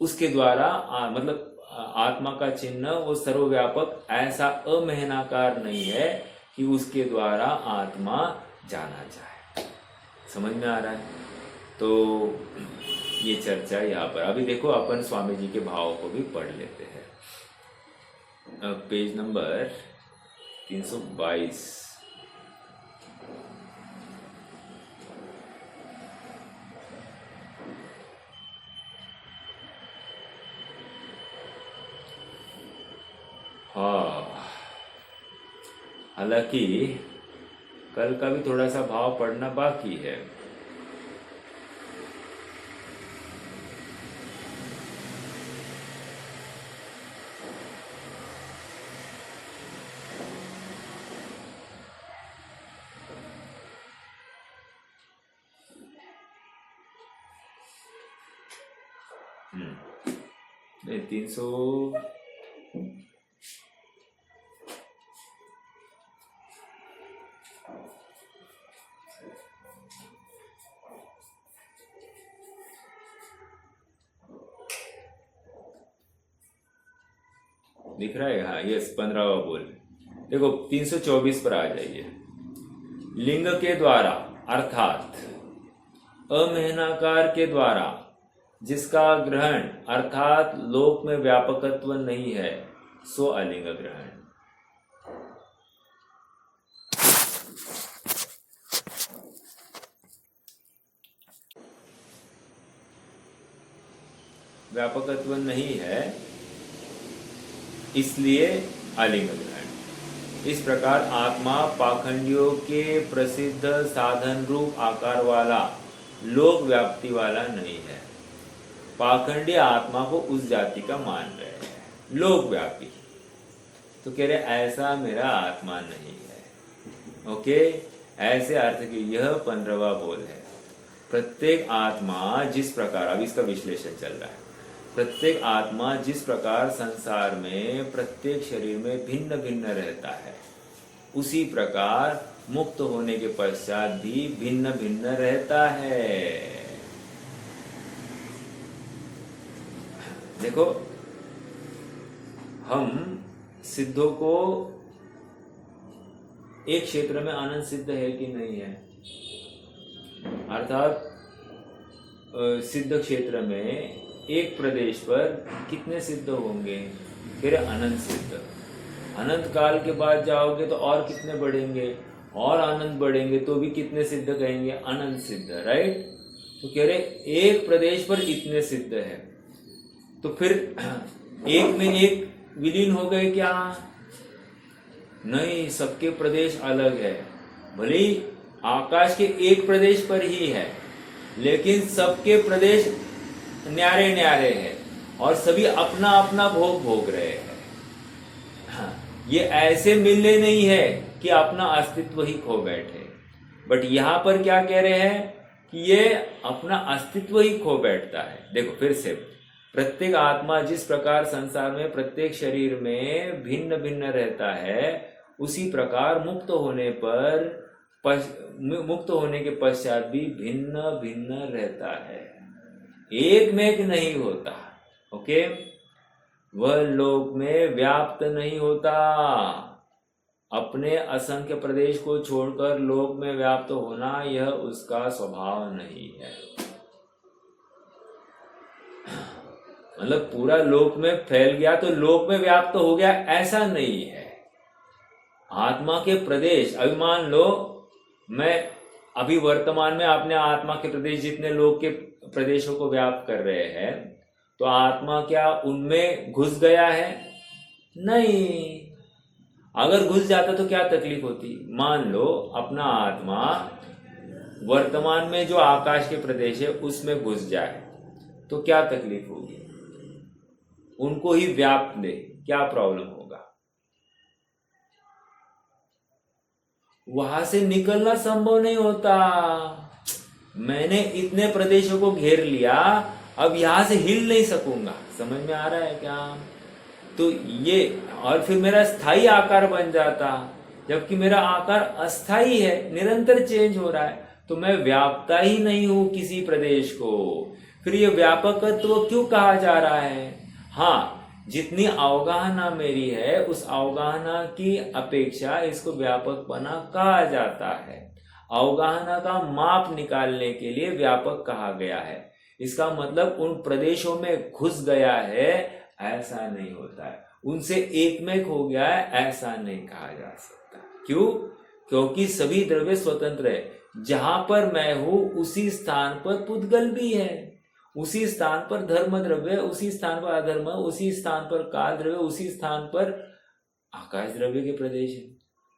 उसके द्वारा मतलब आत्मा का चिन्ह वो सर्वव्यापक ऐसा अमहनाकार नहीं है कि उसके द्वारा आत्मा जाना जाए। समझ में आ रहा है। तो ये चर्चा यहाँ पर, अभी देखो अपन स्वामी जी के भाव को भी पढ़ लेते हैं। Page number 322। हाँ, हालांकि कल का भी थोड़ा सा भाव पढ़ना बाकी है। नहीं 300 दिख रहा है। हाँ यस, 15वां बोल। देखो 324 पर आ जाइए। लिंग के द्वारा अर्थात अमहनाकार के द्वारा जिसका ग्रहण अर्थात लोक में व्यापकत्व नहीं है, सो अलिंग ग्रहण। व्यापकत्व नहीं है, इसलिए अलिंग ग्रहण। इस प्रकार आत्मा पाखंडियों के प्रसिद्ध साधन रूप आकार वाला लोक व्याप्ति वाला नहीं है। पाखंडी आत्मा को उस जाति का मान रहे हैं, लोक व्यापी। तो कह रहे ऐसा मेरा आत्मा नहीं है। ओके, ऐसे अर्थ की यह 15वां बोल है। प्रत्येक आत्मा जिस प्रकार, अब इसका विश्लेषण चल रहा है, प्रत्येक आत्मा जिस प्रकार संसार में प्रत्येक शरीर में भिन्न भिन्न रहता है, उसी प्रकार मुक्त होने के पश्चात भी भिन्न भिन्न रहता है। देखो हम सिद्धों को एक क्षेत्र में आनंद सिद्ध है कि नहीं है, अर्थात सिद्ध क्षेत्र में एक प्रदेश पर कितने सिद्ध होंगे, फिर अनंत सिद्ध। अनंत काल के बाद जाओगे तो और कितने बढ़ेंगे, और अनंत बढ़ेंगे तो भी कितने सिद्ध कहेंगे, अनंत सिद्ध। राइट। तो कह रहे एक प्रदेश पर इतने सिद्ध है, तो फिर एक में एक विलीन हो गए क्या? नहीं, सबके प्रदेश अलग है। भले ही आकाश के एक प्रदेश पर ही है, लेकिन सबके प्रदेश न्यारे न्यारे हैं और सभी अपना अपना भोग भोग रहे हैं। हाँ, ये ऐसे मिलने नहीं है कि अपना अस्तित्व ही खो बैठे, बट यहां पर क्या कह रहे हैं कि ये अपना अस्तित्व ही खो बैठता है। देखो फिर से, प्रत्येक आत्मा जिस प्रकार संसार में प्रत्येक शरीर में भिन्न भिन्न रहता है, उसी प्रकार मुक्त होने के पश्चात भी भिन्न भिन्न रहता है, एक में एक नहीं होता। ओके, वह लोक में व्याप्त नहीं होता। अपने असंख्य प्रदेश को छोड़कर लोक में व्याप्त होना यह उसका स्वभाव नहीं है। मतलब पूरा लोक में फैल गया तो लोक में व्याप्त हो गया, ऐसा नहीं है। आत्मा के प्रदेश, अभी मान लो मैं अभी वर्तमान में अपने आत्मा के प्रदेश जितने लोक के प्रदेशों को व्याप्त कर रहे हैं, तो आत्मा क्या उनमें घुस गया है? नहीं। अगर घुस जाता तो क्या तकलीफ होती? मान लो अपना आत्मा वर्तमान में जो आकाश के प्रदेश है उसमें घुस जाए तो क्या तकलीफ होगी? उनको ही व्याप्त ले, क्या प्रॉब्लम होगा? वहां से निकलना संभव नहीं होता। मैंने इतने प्रदेशों को घेर लिया, अब यहां से हिल नहीं सकूंगा। समझ में आ रहा है क्या? तो ये, और फिर मेरा स्थायी आकार बन जाता, जबकि मेरा आकार अस्थाई है, निरंतर चेंज हो रहा है, तो मैं व्यापता ही नहीं हूं किसी प्रदेश को। फिर ये व्यापकत्व क्यों कहा जा रहा है? हाँ, जितनी अवगाहना मेरी है उस अवगाहना की अपेक्षा इसको व्यापकपना कहा जाता है। अवगाहना का माप निकालने के लिए व्यापक कहा गया है। इसका मतलब उन प्रदेशों में घुस गया है ऐसा नहीं होता है, उनसे एकमेक हो गया है ऐसा नहीं कहा जा सकता। क्यों? क्योंकि सभी द्रव्य स्वतंत्र है। जहां पर मैं हूं उसी स्थान पर पुद्गल भी है, उसी स्थान पर धर्म द्रव्य, उसी स्थान पर अधर्म, उसी स्थान पर काल द्रव्य, उसी स्थान पर आकाश द्रव्य के प्रदेश है।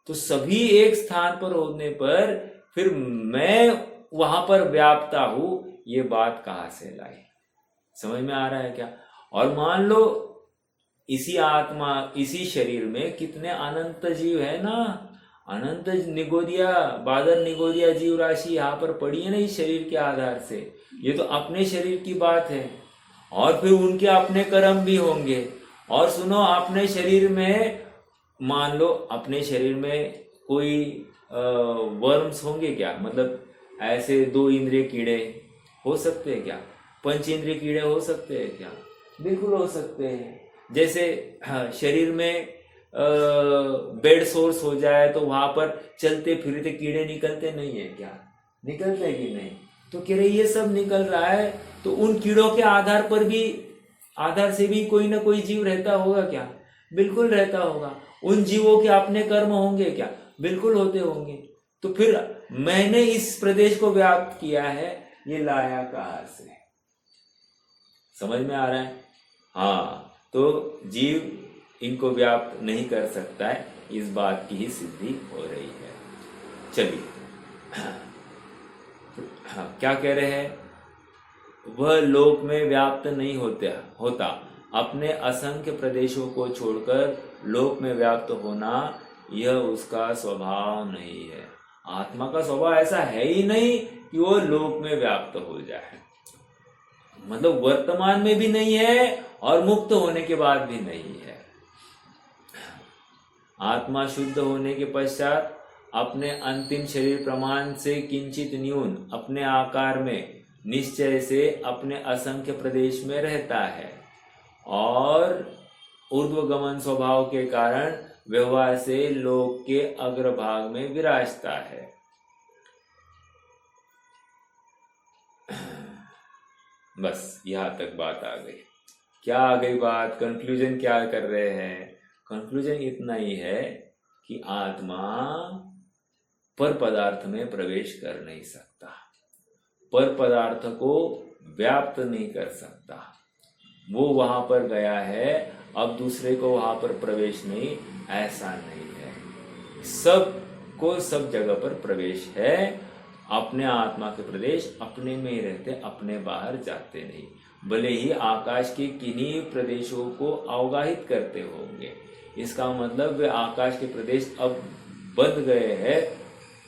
तो सभी एक स्थान पर होने पर फिर मैं वहां पर व्याप्ता हूं, ये बात कहां से लाई? समझ में आ रहा है क्या? और मान लो इसी आत्मा, इसी शरीर में कितने अनंत जीव है ना, अनंत निगोदिया, बादल निगोदिया जीव राशि यहाँ पर पड़ी है ना इस शरीर के आधार से। ये तो अपने शरीर की बात है, और फिर उनके अपने कर्म भी होंगे। और सुनो, अपने शरीर में मान लो अपने शरीर में कोई वर्म्स होंगे क्या? मतलब ऐसे 2 इंद्रिय कीड़े हो सकते हैं क्या? 5 इंद्रिय कीड़े हो सकते हैं क्या? बिल्कुल हो सकते हैं। जैसे शरीर में बेड सोर्स हो जाए तो वहां पर चलते फिरते कीड़े निकलते नहीं है क्या? निकलते हैं कि नहीं? तो कह रहे ये सब निकल रहा है, तो उन कीड़ों के आधार पर भी, आधार से भी कोई ना कोई जीव रहता होगा क्या? बिल्कुल रहता होगा। उन जीवों के अपने कर्म होंगे क्या? बिल्कुल होते होंगे। तो फिर मैंने इस प्रदेश को व्याप्त किया है, ये लाया कहां से? समझ में आ रहा है? हाँ, तो जीव इनको व्याप्त नहीं कर सकता है, इस बात की ही सिद्धि हो रही है। चलिए, हाँ, क्या कह रहे हैं? वह लोक में व्याप्त नहीं होता। अपने असंख्य प्रदेशों को छोड़कर लोक में व्याप्त होना यह उसका स्वभाव नहीं है। आत्मा का स्वभाव ऐसा है ही नहीं कि वो लोक में व्याप्त हो जाए। मतलब वर्तमान में भी नहीं है और मुक्त होने के बाद भी नहीं है। आत्मा शुद्ध होने के पश्चात अपने अंतिम शरीर प्रमाण से किंचित न्यून अपने आकार में निश्चय से अपने असंख्य प्रदेश में रहता है, और ऊर्ध्वगमन स्वभाव के कारण व्यवहार से लोक के अग्रभाग में विराजता है। बस यहां तक बात आ गई। क्या आ गई बात? कंक्लूजन क्या कर रहे हैं? कंक्लूजन इतना ही है कि आत्मा पर पदार्थ में प्रवेश कर नहीं सकता, पर पदार्थ को व्याप्त नहीं कर सकता। वो वहां पर गया है, अब दूसरे को वहां पर प्रवेश नहीं, ऐसा नहीं है। सबको सब जगह पर प्रवेश है। अपने आत्मा के प्रदेश अपने में ही रहते, अपने बाहर जाते नहीं। भले ही आकाश के किन्हीं प्रदेशों को अवगाहित करते होंगे, इसका मतलब वे आकाश के प्रदेश अब बंद गए हैं,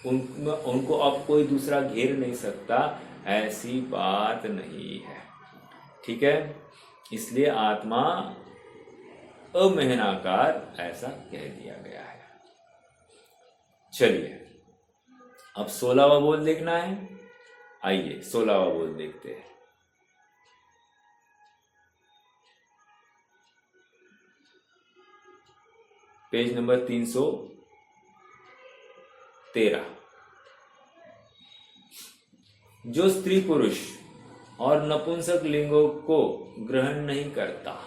उनको अब कोई दूसरा घेर नहीं सकता, ऐसी बात नहीं है। ठीक है, इसलिए आत्मा अमहनाकार ऐसा कह दिया गया है। चलिए अब 16वां बोल देखना है। आइए 16वां बोल देखते हैं। Page number 313। जो स्त्री पुरुष और नपुंसक लिंगों को ग्रहण नहीं करता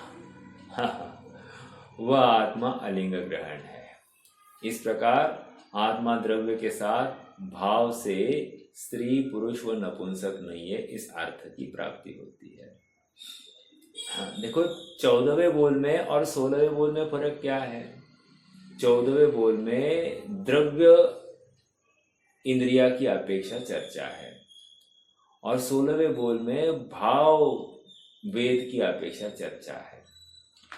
वह आत्मा अलिंग ग्रहण है। इस प्रकार आत्मा द्रव्य के साथ भाव से स्त्री पुरुष व नपुंसक नहीं है, इस अर्थ की प्राप्ति होती है। देखो 14वें बोल में और 16वें बोल में फर्क क्या है। 14वें बोल में द्रव्य इंद्रिया की अपेक्षा चर्चा है और 16वें बोल में भाव वेद की अपेक्षा चर्चा है।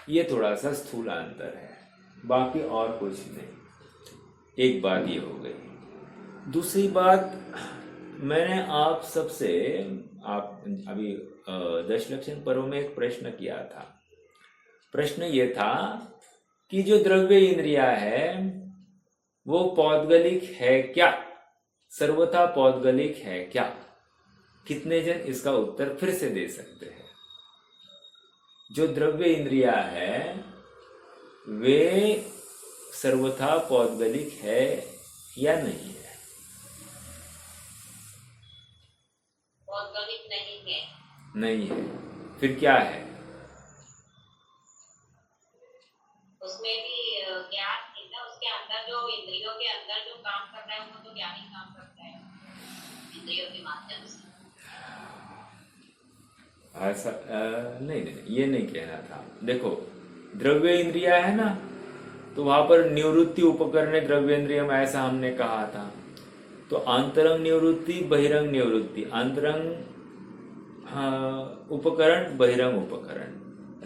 ये थोड़ा सा स्थूल अंतर है, बाकी और कुछ नहीं। एक बात ये हो गई। दूसरी बात, मैंने आप सबसे अभी दशलक्षण पर्व में एक प्रश्न किया था। प्रश्न ये था कि जो द्रव्य इंद्रिया है वो पौद्गलिक है क्या, सर्वथा पौद्गलिक है क्या? कितने जन इसका उत्तर फिर से दे सकते हैं? जो द्रव्य इंद्रिया है वे सर्वथा पौद्गलिक है या नहीं है? पौद्गलिक नहीं है। नहीं है। फिर क्या है? उसमें भी ज्ञान है ना, उसके अंदर जो इंद्रियों के अंदर जो काम कर रहा है वो तो ज्ञान ही काम करता है इंद्रियों के माध्यम से। ऐसा नहीं, ये नहीं कहना था। देखो द्रव्य इंद्रिया है ना, तो वहां पर निवृत्ति उपकरण द्रव्य इंद्रिय में ऐसा हमने कहा था। तो आंतरंग निवृत्ति बहिरंग निवृत्ति, आंतरंग उपकरण बहिरंग उपकरण,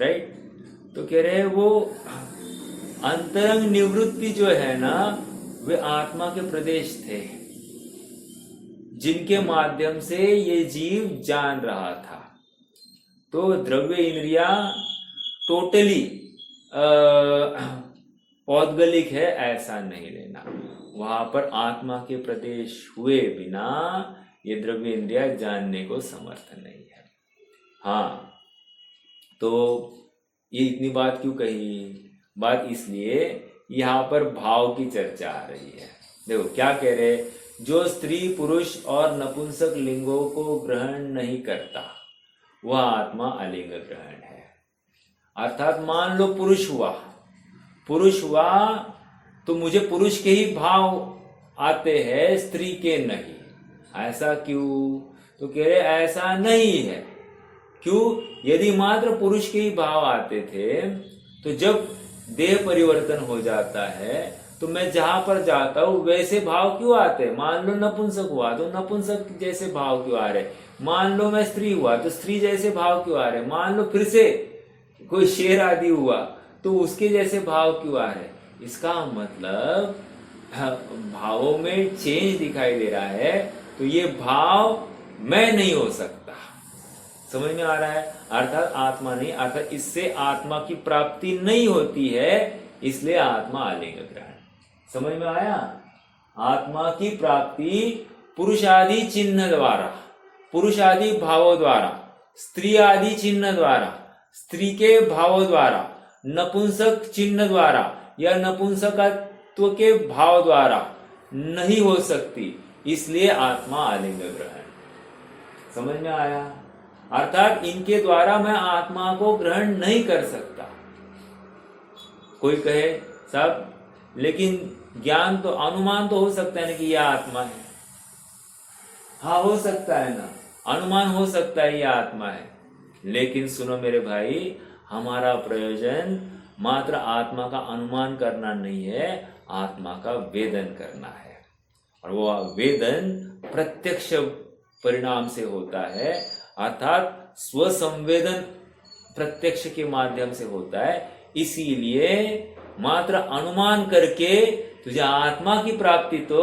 राइट? तो कह रहे हैं वो अंतरंग निवृत्ति जो है ना वे आत्मा के प्रदेश थे जिनके माध्यम से ये जीव जान रहा था। तो द्रव्य इंद्रिया टोटली पौद्गलिक है ऐसा नहीं लेना। वहां पर आत्मा के प्रदेश हुए बिना ये द्रव्य इंद्रिया जानने को समर्थ नहीं है। हाँ, तो ये इतनी बात क्यों कही? बात इसलिए यहाँ पर भाव की चर्चा आ रही है। देखो क्या कह रहे, जो स्त्री पुरुष और नपुंसक लिंगों को ग्रहण नहीं करता वह आत्मा अलिंग ग्रहण है। अर्थात मान लो पुरुष हुआ तो मुझे पुरुष के ही भाव आते हैं, स्त्री के नहीं। ऐसा क्यों? तो कह रहे ऐसा नहीं है। क्यों? यदि मात्र पुरुष के ही भाव आते थे तो जब देह परिवर्तन हो जाता है तो मैं जहां पर जाता हूं वैसे भाव क्यों आते हैं? मान लो नपुंसक हुआ तो नपुंसक जैसे भाव क्यों आ रहे? मान लो मैं स्त्री हुआ तो स्त्री जैसे भाव क्यों आ रहे? मान लो फिर से कोई शेर आदि हुआ तो उसके जैसे भाव क्यों आ रहे? इसका मतलब भावों में चेंज दिखाई दे रहा है। तो ये भाव मैं नहीं हो सकता। समझ में आ रहा है? अर्थात आत्मा नहीं, अर्थात इससे आत्मा की प्राप्ति नहीं होती है, इसलिए आत्मा अलिंग ग्रहण। समझ में आया? आत्मा की प्राप्ति पुरुष आदि चिन्ह द्वारा, पुरुष आदि भावों द्वारा, स्त्री आदि चिन्ह द्वारा, स्त्री के भावों द्वारा, नपुंसक चिन्ह द्वारा या नपुंसकत्व के भाव द्वारा नहीं हो सकती, इसलिए आत्मा अलिंग ग्रहण। समझ में आया? अर्थात इनके द्वारा मैं आत्मा को ग्रहण नहीं कर सकता। कोई कहे साहब लेकिन ज्ञान तो, अनुमान तो हो सकता है ना कि यह आत्मा है। हाँ हो सकता है ना, अनुमान हो सकता है यह आत्मा है। लेकिन सुनो मेरे भाई, हमारा प्रयोजन मात्र आत्मा का अनुमान करना नहीं है, आत्मा का वेदन करना है। और वो वेदन प्रत्यक्ष परिणाम से होता है, अर्थात स्वसंवेदन प्रत्यक्ष के माध्यम से होता है। इसीलिए मात्र अनुमान करके तुझे आत्मा की प्राप्ति तो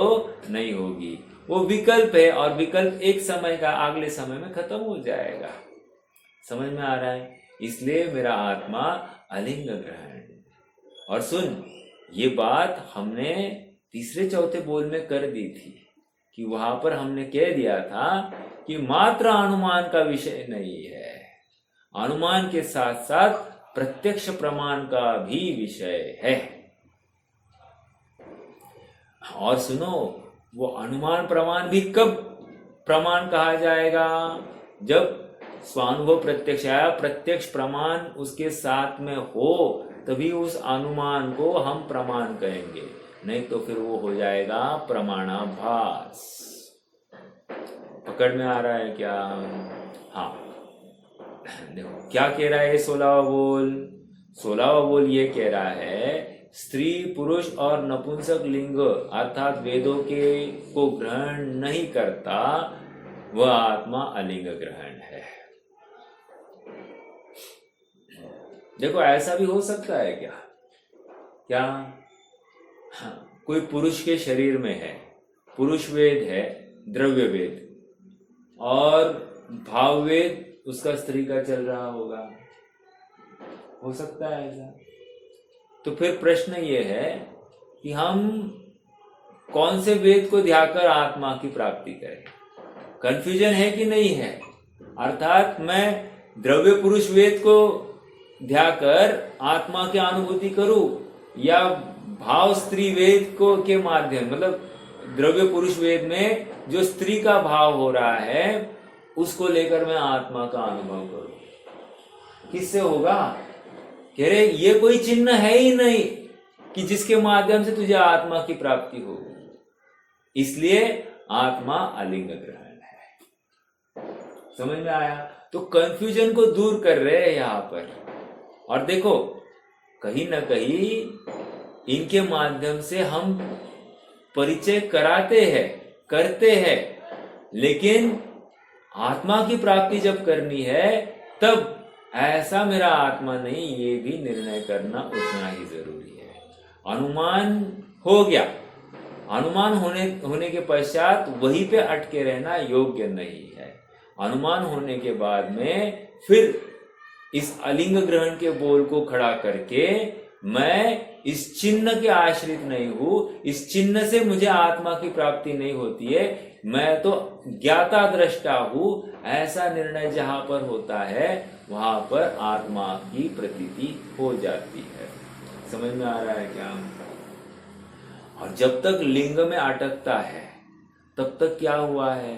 नहीं होगी। वो विकल्प है और विकल्प एक समय का अगले समय में खत्म हो जाएगा। समझ में आ रहा है? इसलिए मेरा आत्मा अलिंग ग्रहण है। और सुन, ये बात हमने तीसरे चौथे बोल में कर दी थी कि वहां पर हमने कह दिया था कि मात्र अनुमान का विषय नहीं है, अनुमान के साथ साथ प्रत्यक्ष प्रमाण का भी विषय है। और सुनो, वो अनुमान प्रमाण भी कब प्रमाण कहा जाएगा? जब स्वानुभव प्रत्यक्ष आया, प्रत्यक्ष प्रमाण उसके साथ में हो, तभी उस अनुमान को हम प्रमाण कहेंगे, नहीं तो फिर वो हो जाएगा प्रमाणाभास। पकड़ में आ रहा है क्या? हाँ, देखो क्या कह रहा है 16वां बोल। 16वां बोल ये कह रहा है, स्त्री पुरुष और नपुंसक लिंग अर्थात वेदों के को ग्रहण नहीं करता, वह आत्मा अलिंग ग्रहण है। देखो ऐसा भी हो सकता है क्या? क्या हाँ, कोई पुरुष के शरीर में है, पुरुष वेद है, द्रव्य वेद, और भाव वेद उसका स्त्री का चल रहा होगा, हो सकता है ऐसा? तो फिर प्रश्न ये है कि हम कौन से वेद को ध्याकर आत्मा की प्राप्ति करें? कंफ्यूजन है कि नहीं है? अर्थात मैं द्रव्य पुरुष वेद को ध्याकर आत्मा की अनुभूति करूं, या भाव स्त्री वेद को के माध्यम, मतलब द्रव्य पुरुष वेद में जो स्त्री का भाव हो रहा है उसको लेकर मैं आत्मा का अनुभव करूं? किससे होगा? कह रहे ये कोई चिन्ह है ही नहीं कि जिसके माध्यम से तुझे आत्मा की प्राप्ति हो, इसलिए आत्मा अलिंग ग्रहण है। समझ में आया? तो कंफ्यूजन को दूर कर रहे हैं यहां पर। और देखो, कहीं ना कहीं इनके माध्यम से हम परिचय कराते हैं, करते हैं, लेकिन आत्मा की प्राप्ति जब करनी है तब ऐसा मेरा आत्मा नहीं, ये भी निर्णय करना उतना ही जरूरी है। अनुमान हो गया, अनुमान होने के पश्चात वहीं पे अटके रहना योग्य नहीं है। अनुमान होने के बाद में फिर इस अलिंग ग्रहण के बोल को खड़ा करके मैं इस चिन्ह के आश्रित नहीं हूं, इस चिन्ह से मुझे आत्मा की प्राप्ति नहीं होती है, मैं तो ज्ञाता दृष्टा हूं, ऐसा निर्णय जहां पर होता है वहां पर आत्मा की प्रतीति हो जाती है। समझ में आ रहा है क्या? और जब तक लिंग में अटकता है तब तक क्या हुआ है?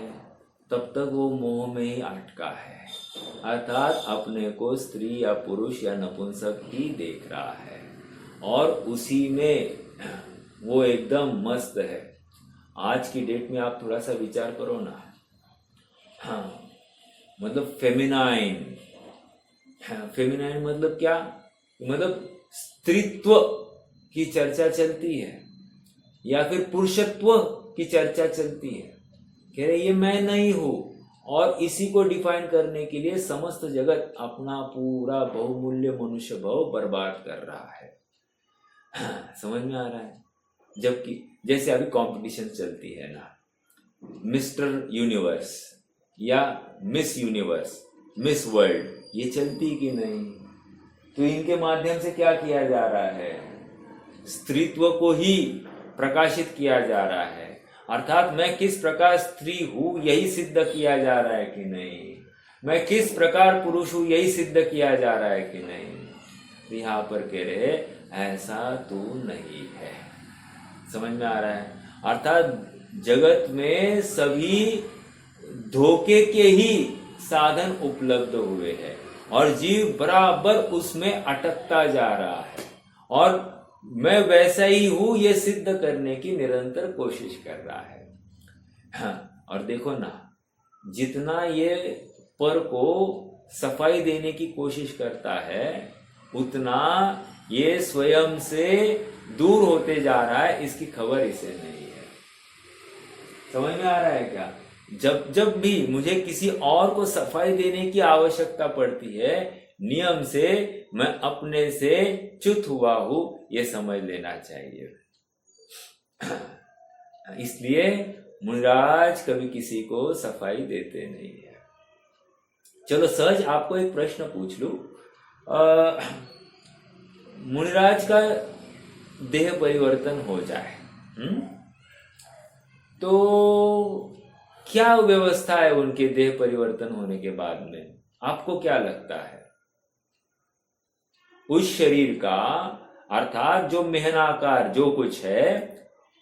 तब तक वो मोह में ही अटका है, अर्थात अपने को स्त्री या पुरुष या नपुंसक ही देख रहा है और उसी में वो एकदम मस्त है। आज की डेट में आप थोड़ा सा विचार करो ना, हाँ, मतलब फेमिनाइन मतलब क्या? मतलब स्त्रीत्व की चर्चा चलती है या फिर पुरुषत्व की चर्चा चलती है। कह रहे ये मैं नहीं हूं, और इसी को डिफाइन करने के लिए समस्त जगत अपना पूरा बहुमूल्य मनुष्य भाव बर्बाद कर रहा है। समझ में आ रहा है? जबकि जैसे अभी कंपटीशन चलती है ना, मिस्टर यूनिवर्स या मिस यूनिवर्स, मिस वर्ल्ड, ये चलती कि नहीं? तो इनके माध्यम से क्या किया जा रहा है? स्त्रीत्व को ही प्रकाशित किया जा रहा है, अर्थात मैं किस प्रकार स्त्री हूं यही सिद्ध किया जा रहा है कि नहीं, मैं किस प्रकार पुरुष हूं यही सिद्ध किया जा रहा है कि नहीं। तो यहां पर कह रहे ऐसा तो नहीं है। समझ में आ रहा है? अर्थात जगत में सभी धोखे के ही साधन उपलब्ध हुए हैं और जीव बराबर उसमें अटकता जा रहा है, और मैं वैसा ही हूं ये सिद्ध करने की निरंतर कोशिश कर रहा है। हाँ, और देखो ना, जितना ये पर को सफाई देने की कोशिश करता है उतना ये स्वयं से दूर होते जा रहा है, इसकी खबर इसे नहीं है। समझ में आ रहा है क्या? जब भी मुझे किसी और को सफाई देने की आवश्यकता पड़ती है, नियम से मैं अपने से च्युत हुआ हूं, ये समझ लेना चाहिए। इसलिए मुनिराज कभी किसी को सफाई देते नहीं है। चलो सहज आपको एक प्रश्न पूछ लूं, मुनिराज का देह परिवर्तन हो जाए, तो क्या व्यवस्था है उनके देह परिवर्तन होने के बाद में? आपको क्या लगता है? उस शरीर का अर्थात जो मेहनाकार जो कुछ है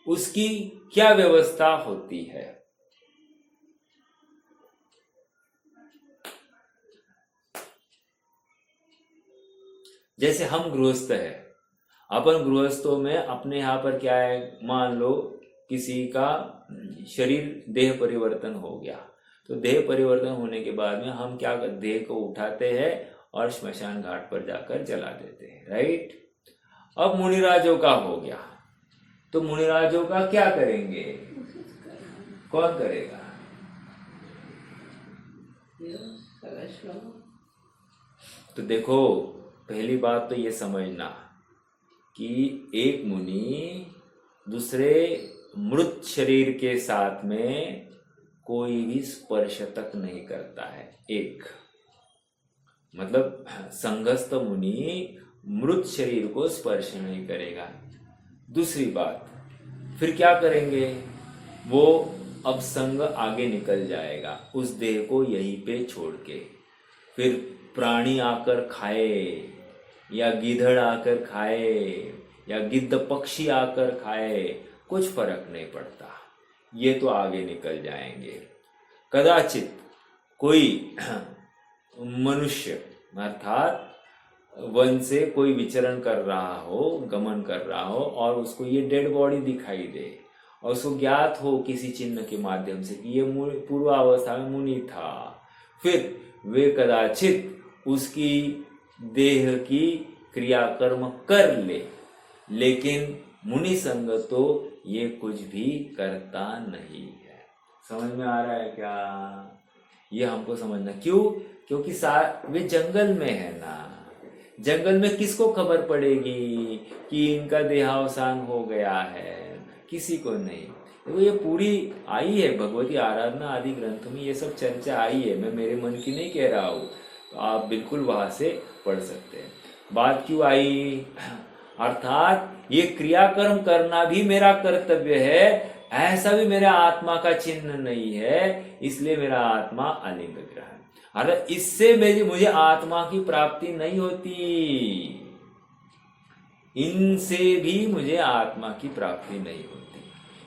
उसकी क्या व्यवस्था होती है? जैसे हम गृहस्थ है, अपन गृहस्थों में अपने यहाँ पर क्या है, मान लो किसी का शरीर देह परिवर्तन हो गया, तो देह परिवर्तन होने के बाद में हम क्या देह को उठाते हैं और श्मशान घाट पर जाकर जला देते हैं, राइट। अब मुनिराजों का हो गया, तो मुनिराजों का क्या करेंगे? कौन करेगा? तो देखो, पहली बात तो ये समझना कि एक मुनि दूसरे मृत शरीर के साथ में कोई भी स्पर्श तक नहीं करता है। एक मतलब संघस्थ मुनि मृत शरीर को स्पर्श नहीं करेगा। दूसरी बात, फिर क्या करेंगे? वो अब संग आगे निकल जाएगा उस देह को यहीं पे छोड़ के। फिर प्राणी आकर खाए या गीधड़ आकर खाए या गिद्ध पक्षी आकर खाए, कुछ फर्क नहीं पड़ता, ये तो आगे निकल जाएंगे। कदाचित कोई मनुष्य अर्थात वन से कोई विचरण कर रहा हो, गमन कर रहा हो, और उसको ये डेड बॉडी दिखाई दे और उसको ज्ञात हो किसी चिन्ह के माध्यम से कि ये पूर्वावस्था में मुनि था, फिर वे कदाचित उसकी देह की क्रियाकर्म कर ले, लेकिन मुनि संग तो ये कुछ भी करता नहीं है। समझ में आ रहा है क्या? ये हमको समझना। क्यों? क्योंकि वे जंगल में है ना, जंगल में किसको खबर पड़ेगी कि इनका देहावसान हो गया है? किसी को नहीं। देखो, ये पूरी आई है भगवती आराधना आदि ग्रंथ में, ये सब चर्चा आई है, मैं मेरे मन की नहीं कह रहा हूँ, तो आप बिल्कुल वहां से पढ़ सकते हैं। बात क्यों आई? अर्थात ये क्रियाकर्म करना भी मेरा कर्तव्य है, ऐसा भी मेरा आत्मा का चिन्ह नहीं है, इसलिए मेरा आत्मा अलिंग ग्रहण। अरे इससे मुझे आत्मा की प्राप्ति नहीं होती, इनसे भी मुझे आत्मा की प्राप्ति नहीं होती।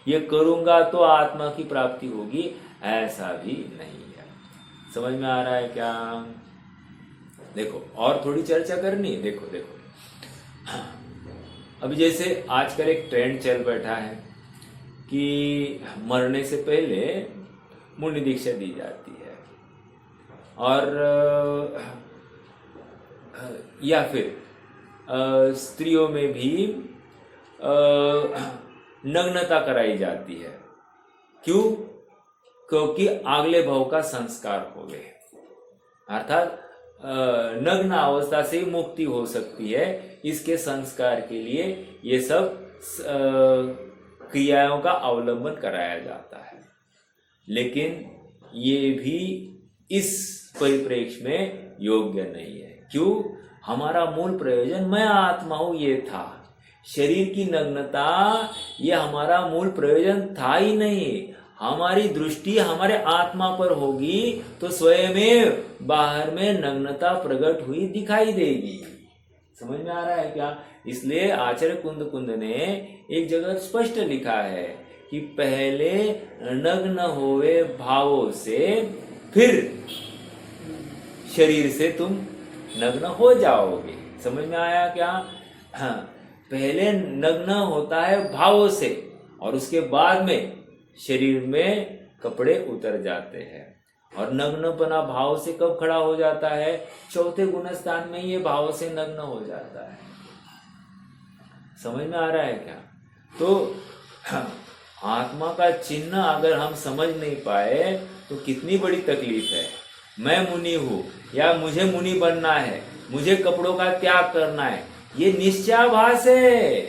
ये करूंगा तो आत्मा की प्राप्ति होगी, ऐसा भी नहीं है। समझ में आ रहा है क्या? देखो, और थोड़ी चर्चा करनी है। देखो अभी जैसे आजकल एक ट्रेंड चल बैठा है कि मरने से पहले मुनि दीक्षा दी जाती है, और या फिर स्त्रियों में भी नग्नता कराई जाती है। क्यों? क्योंकि अगले भाव का संस्कार हो गए, अर्थात नग्न अवस्था से मुक्ति हो सकती है, इसके संस्कार के लिए ये सब क्रियाओं का अवलंबन कराया जाता है। लेकिन ये भी इस परिप्रेक्ष्य में योग्य नहीं है। क्यों? हमारा मूल प्रयोजन मैं आत्मा हूं ये था, शरीर की नग्नता ये हमारा मूल प्रयोजन था ही नहीं। हमारी दृष्टि हमारे आत्मा पर होगी तो स्वयं बाहर में नग्नता प्रकट हुई दिखाई देगी। समझ में आ रहा है क्या? इसलिए आचार्य कुंद ने एक जगह स्पष्ट लिखा है कि पहले नग्न होवे भावों से फिर शरीर से तुम नग्न हो जाओगे। समझ में आया क्या? हाँ, पहले नग्न होता है भावों से और उसके बाद में शरीर में कपड़े उतर जाते हैं। और नग्नपना भाव से कब खड़ा हो जाता है? चौथे गुणस्थान में ये भाव से नग्न हो जाता है। समझ में आ रहा है क्या? तो आत्मा का चिन्ह अगर हम समझ नहीं पाए तो कितनी बड़ी तकलीफ है। मैं मुनि हूं या मुझे मुनि बनना है, मुझे कपड़ों का त्याग करना है, ये निश्चयाभास है,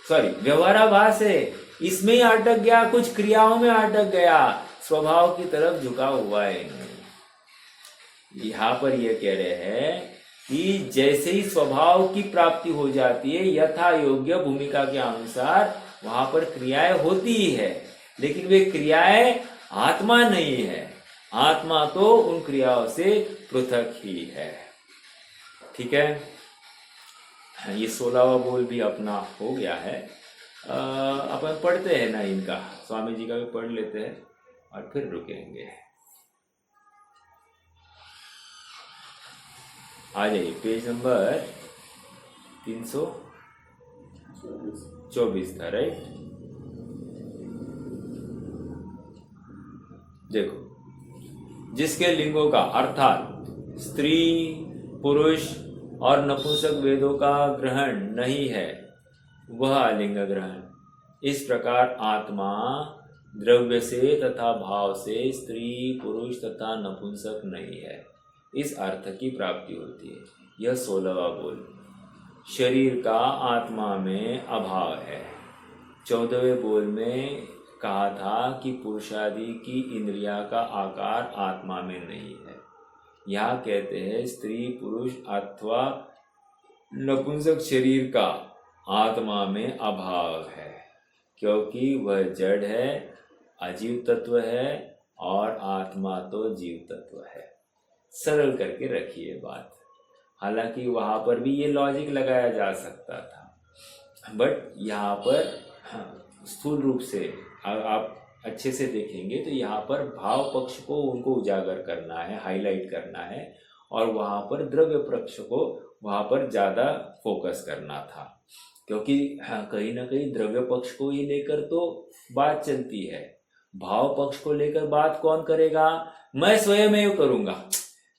सॉरी व्यवहाराभास है। इसमें ही अटक गया, कुछ क्रियाओं में अटक गया, स्वभाव की तरफ झुका हुआ है नहीं। यहां पर ये कह रहे हैं कि जैसे ही स्वभाव की प्राप्ति हो जाती है यथा योग्य भूमिका के अनुसार वहां पर क्रियाएं होती ही है, लेकिन वे क्रियाएं आत्मा नहीं है। आत्मा तो उन क्रियाओं से पृथक ही है। ठीक है, ये 16वां बोल भी अपना हो गया है। अपन पढ़ते हैं ना इनका, स्वामी जी का भी पढ़ लेते हैं और फिर रुकेंगे। आ जाइए, पेज नंबर 324 था, राइट। देखो, जिसके लिंगों का अर्थात स्त्री, पुरुष और नपुंसक वेदों का ग्रहण नहीं है वह अलिंग ग्रहण। इस प्रकार आत्मा द्रव्य से तथा भाव से स्त्री, पुरुष तथा नपुंसक नहीं है, इस अर्थ की प्राप्ति होती है। यह 16वां बोल। शरीर का आत्मा में अभाव है। 14वें बोल में कहा था कि पुरुषादि की इंद्रिया का आकार आत्मा में नहीं है। यहाँ कहते हैं स्त्री, पुरुष अथवा नपुंसक शरीर का आत्मा में अभाव है, क्योंकि वह जड़ है, अजीव तत्व है और आत्मा तो जीव तत्व है। सरल करके रखिए बात। हालांकि वहां पर भी ये लॉजिक लगाया जा सकता था, बट यहाँ पर स्थूल रूप से आप अच्छे से देखेंगे तो यहाँ पर भाव पक्ष को उनको उजागर करना है, हाईलाइट करना है, और वहाँ पर द्रव्य पक्ष को वहाँ पर ज़्यादा फोकस करना था, क्योंकि कहीं ना कहीं द्रव्य पक्ष को ही लेकर तो बात चलती है। भाव पक्ष को लेकर बात कौन करेगा? मैं स्वयं ही करूँगा।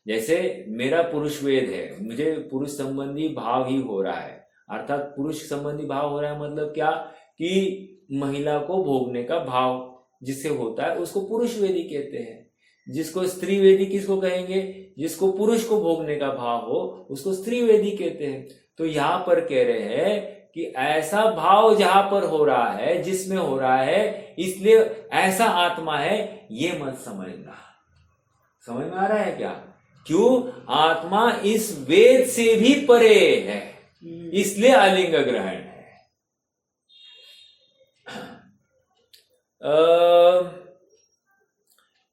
जैसे मेरा पुरुष वेद है, मुझे पुरुष संबंधी भाव ही हो रहा है, अर्थात पुरुष संबंधी भाव हो रहा है मतलब क्या कि महिला को भोगने का भाव जिससे होता है उसको पुरुष वेदी कहते हैं। जिसको स्त्री वेदी किसको कहेंगे? जिसको पुरुष को भोगने का भाव हो उसको स्त्री वेदी कहते हैं। तो यहाँ पर कह रहे हैं कि ऐसा भाव जहां पर हो रहा है, जिसमें हो रहा है, इसलिए ऐसा आत्मा है, ये मत समझना। समझ में आ रहा है क्या? क्यों? आत्मा इस वेद से भी परे है, इसलिए अलिंग ग्रहण है।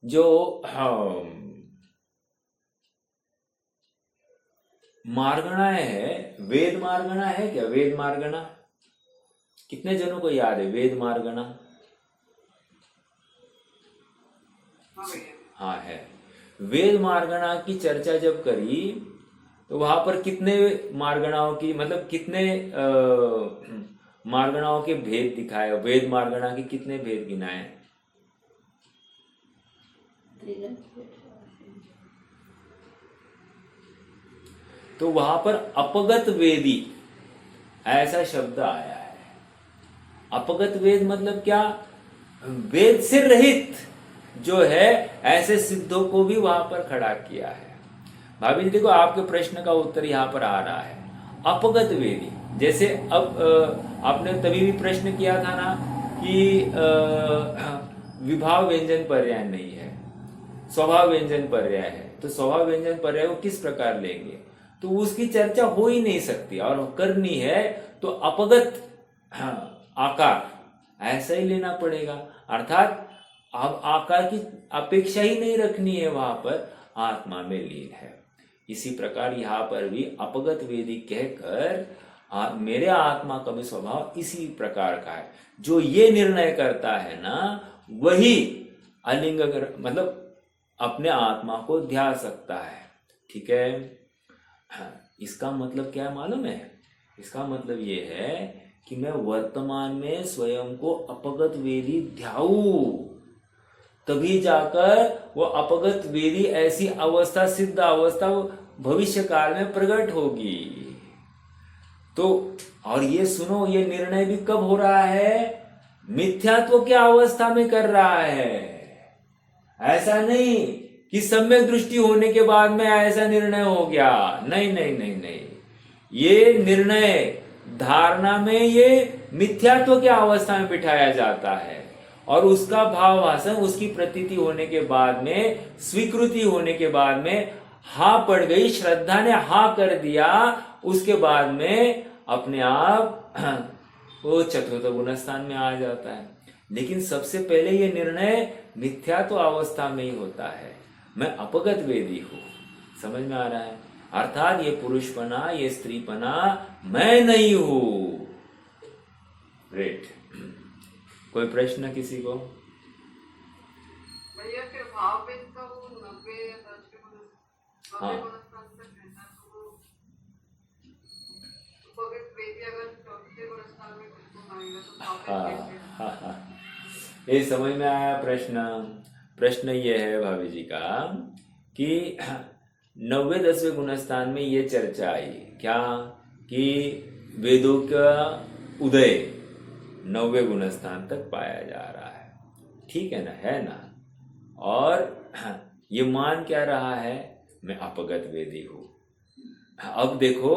जो मार्गणाएं है, वेद मार्गणा है क्या? वेद मार्गणा कितने जनों को याद है? वेद मार्गणा हाँ है। वेद मार्गणा की चर्चा जब करी तो वहां पर कितने मार्गणाओं की, मतलब कितने मार्गणाओं के भेद दिखाए? वेद मार्गणा के कितने भेद गिनाए? तो वहां पर अपगत वेदी ऐसा शब्द आया है। अपगत वेद मतलब क्या? वेद से रहित जो है, ऐसे सिद्धों को भी वहां पर खड़ा किया है। भाभी जी देखो, आपके प्रश्न का उत्तर यहां पर आ रहा है। अपगत वेदी, जैसे अब आपने तभी भी प्रश्न किया था ना कि विभाव व्यंजन पर्याय नहीं है, स्वभाव व्यंजन पर्याय है। तो स्वभाव व्यंजन पर्याय को किस प्रकार लेंगे? तो उसकी चर्चा हो ही नहीं सकती, और करनी है तो अपगत आकार ऐसा ही लेना पड़ेगा। अर्थात अब आकार की अपेक्षा ही नहीं रखनी है, वहां पर आत्मा में लीन है। इसी प्रकार यहाँ पर भी अपगत वेदी कहकर मेरे आत्मा का भी स्वभाव इसी प्रकार का है। जो ये निर्णय करता है ना, वही अलिंग मतलब अपने आत्मा को ध्यान सकता है। ठीक है, इसका मतलब क्या है मालूम है? इसका मतलब ये है कि मैं वर्तमान में स्वयं को अपगत वेदी ध्याऊं, तभी जाकर वो अपगत वेदी ऐसी अवस्था, सिद्ध अवस्था भविष्य काल में प्रकट होगी। तो और ये सुनो, ये निर्णय भी कब हो रहा है? मिथ्यात्व की अवस्था में कर रहा है। ऐसा नहीं कि सम्यक दृष्टि होने के बाद में ऐसा निर्णय हो गया। नहीं नहीं नहीं नहीं, ये निर्णय धारणा में ये मिथ्यात्व की अवस्था में बिठाया जाता है, और उसका भाव भाषण, उसकी प्रतीति होने के बाद में, स्वीकृति होने के बाद में हाँ पड़ गई, श्रद्धा ने हाँ कर दिया, उसके बाद में अपने आप वो चतुर्थ गुण स्थान में आ जाता है। लेकिन सबसे पहले ये निर्णय मिथ्यात्व अवस्था में ही होता है, मैं अपगत वेदी हूं। समझ में आ रहा है? अर्थात ये पुरुषपना, ये स्त्रीपना मैं नहीं हूं। ग्रेट। कोई प्रश्न किसी को? भैया फिर भाव भेद का वो 90 या 10 के गुण हाँ। 90 गुण स्थान तक रहता है, तो भी वेदी अगर चौथे गुण स्थान में उसको मानेगा तो भाव हाँ भेद कैसे? हाँ हाँ, ये समझ में आया प्रश्न? प्रश्न ये है भाभी जी का कि 90-10वें गुण स्थान में ये चर्चा आई क्या कि वेदों का उदय 90वें गुण स्थान तक पाया जा रहा है। ठीक है ना? है ना? और ये मान क्या रहा है? मैं अपगत वेदी हूं। अब देखो,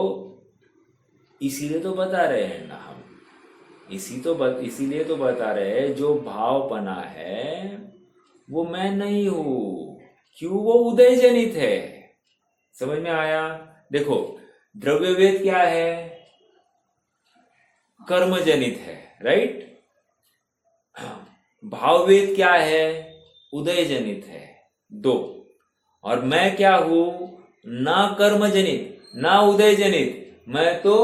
इसीलिए तो बता रहे हैं ना हम, इसीलिए तो बता रहे हैं जो भावपना है वो मैं नहीं हूं। क्यों? वो उदय जनित है। समझ में आया? देखो, द्रव्यवेद क्या है? कर्म जनित है, राइट? भाववेद क्या है? उदय जनित है। दो। और मैं क्या हूं? ना कर्म जनित ना उदय जनित, मैं तो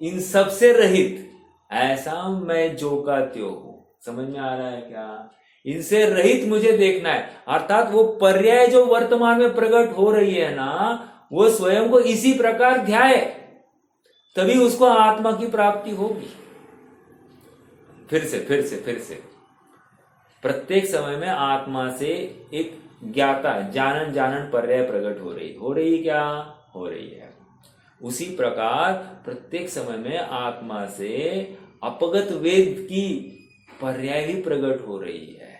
इन सब से रहित, ऐसा मैं जो का त्यो हूं। समझ में आ रहा है क्या? इनसे रहित मुझे देखना है। अर्थात वो पर्याय जो वर्तमान में प्रकट हो रही है ना, वो स्वयं को इसी प्रकार ध्याए, तभी उसको आत्मा की प्राप्ति होगी। फिर से प्रत्येक समय में आत्मा से एक ज्ञाता जानन पर्याय प्रकट हो रही क्या? हो रही है। उसी प्रकार प्रत्येक समय में आत्मा से अपगत वेद की पर्याय भी प्रकट हो रही है।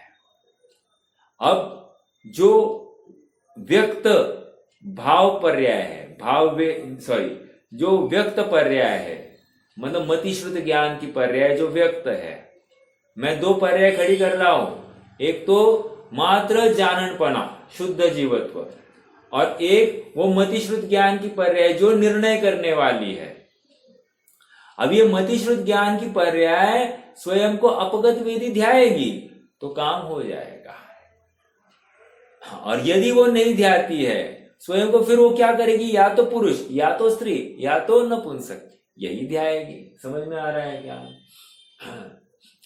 अब जो व्यक्त भाव पर्याय है, जो व्यक्त पर्याय है, मतलब मतिश्रुत ज्ञान की पर्याय जो व्यक्त है, मैं दो पर्याय खड़ी कर रहा हूं। एक तो मात्र जाननपना, शुद्ध जीवत्व, और एक वो मतिश्रुत ज्ञान की पर्याय जो निर्णय करने वाली है। अब ये मतिश्रुत ज्ञान की पर्याय स्वयं को अपगत वेदी ध्याएगी तो काम हो जाएगा। और यदि वो नहीं ध्याती है स्वयं को, फिर वो क्या करेगी? या तो पुरुष, या तो स्त्री, या तो नपुंसक, यही ध्याएगी। समझ में आ रहा है क्या?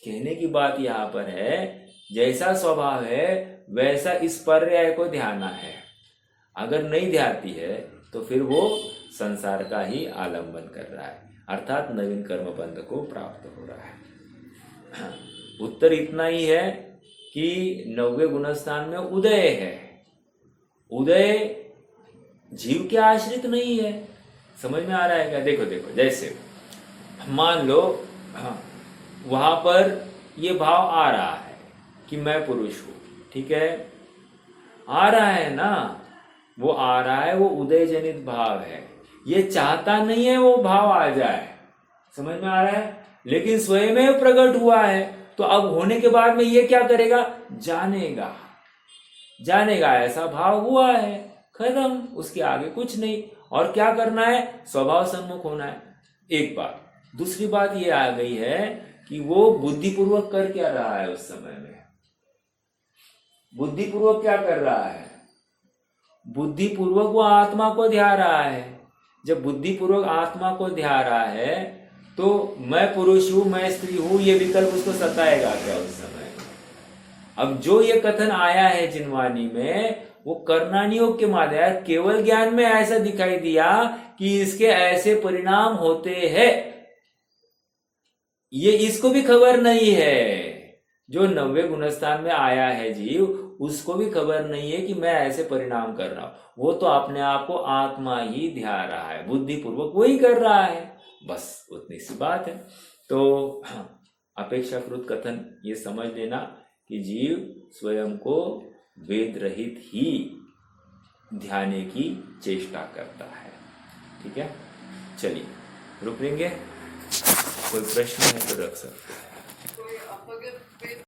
कहने की बात यहां पर है, जैसा स्वभाव है वैसा इस पर्याय को ध्याना है। अगर नहीं ध्याती है तो फिर वो संसार का ही आलंबन कर रहा है, अर्थात नवीन कर्म बंध को प्राप्त हो रहा है। उत्तर इतना ही है कि 90वें गुणस्थान में उदय है। उदय जीव के आश्रित नहीं है। समझ में आ रहा है क्या? देखो, जैसे मान लो वहां पर ये भाव आ रहा है कि मैं पुरुष हूं, ठीक है? आ रहा है ना, वो आ रहा है, वो उदय जनित भाव है। ये चाहता नहीं है वो भाव आ जाए। समझ में आ रहा है? लेकिन स्वयं में प्रकट हुआ है, तो अब होने के बाद में ये क्या करेगा? जानेगा ऐसा भाव हुआ है, खत्म, उसके आगे कुछ नहीं। और क्या करना है? स्वभाव सम्मुख होना है। एक बात। दूसरी बात ये आ गई है कि वो बुद्धिपूर्वक कर क्या रहा है उस समय में? बुद्धिपूर्वक क्या कर रहा है? बुद्धिपूर्वक वो आत्मा को ध्या रहा है। जब बुद्धिपूर्वक आत्मा को ध्या रहा है तो मैं पुरुष हूं, मैं स्त्री हूं, ये विकल्प उसको सताएगा क्या उस समय? अब जो ये कथन आया है जिनवानी में, वो करनानी योग के माध्यम, केवल ज्ञान में ऐसा दिखाई दिया कि इसके ऐसे परिणाम होते हैं, ये इसको भी खबर नहीं है। जो 90वें गुणस्थान में आया है जीव, उसको भी खबर नहीं है कि मैं ऐसे परिणाम कर रहा हूं। वो तो अपने आप को आत्मा ही ध्या रहा है, बुद्धिपूर्वक वही कर रहा है, बस उतनी सी बात है। तो अपेक्षाकृत कथन ये समझ लेना कि जीव स्वयं को वेद रहित ही ध्याने की चेष्टा करता है। ठीक है, चलिए रुक लेंगे। कोई प्रश्न है तो रख सकते हैं। कोई अपगत वेद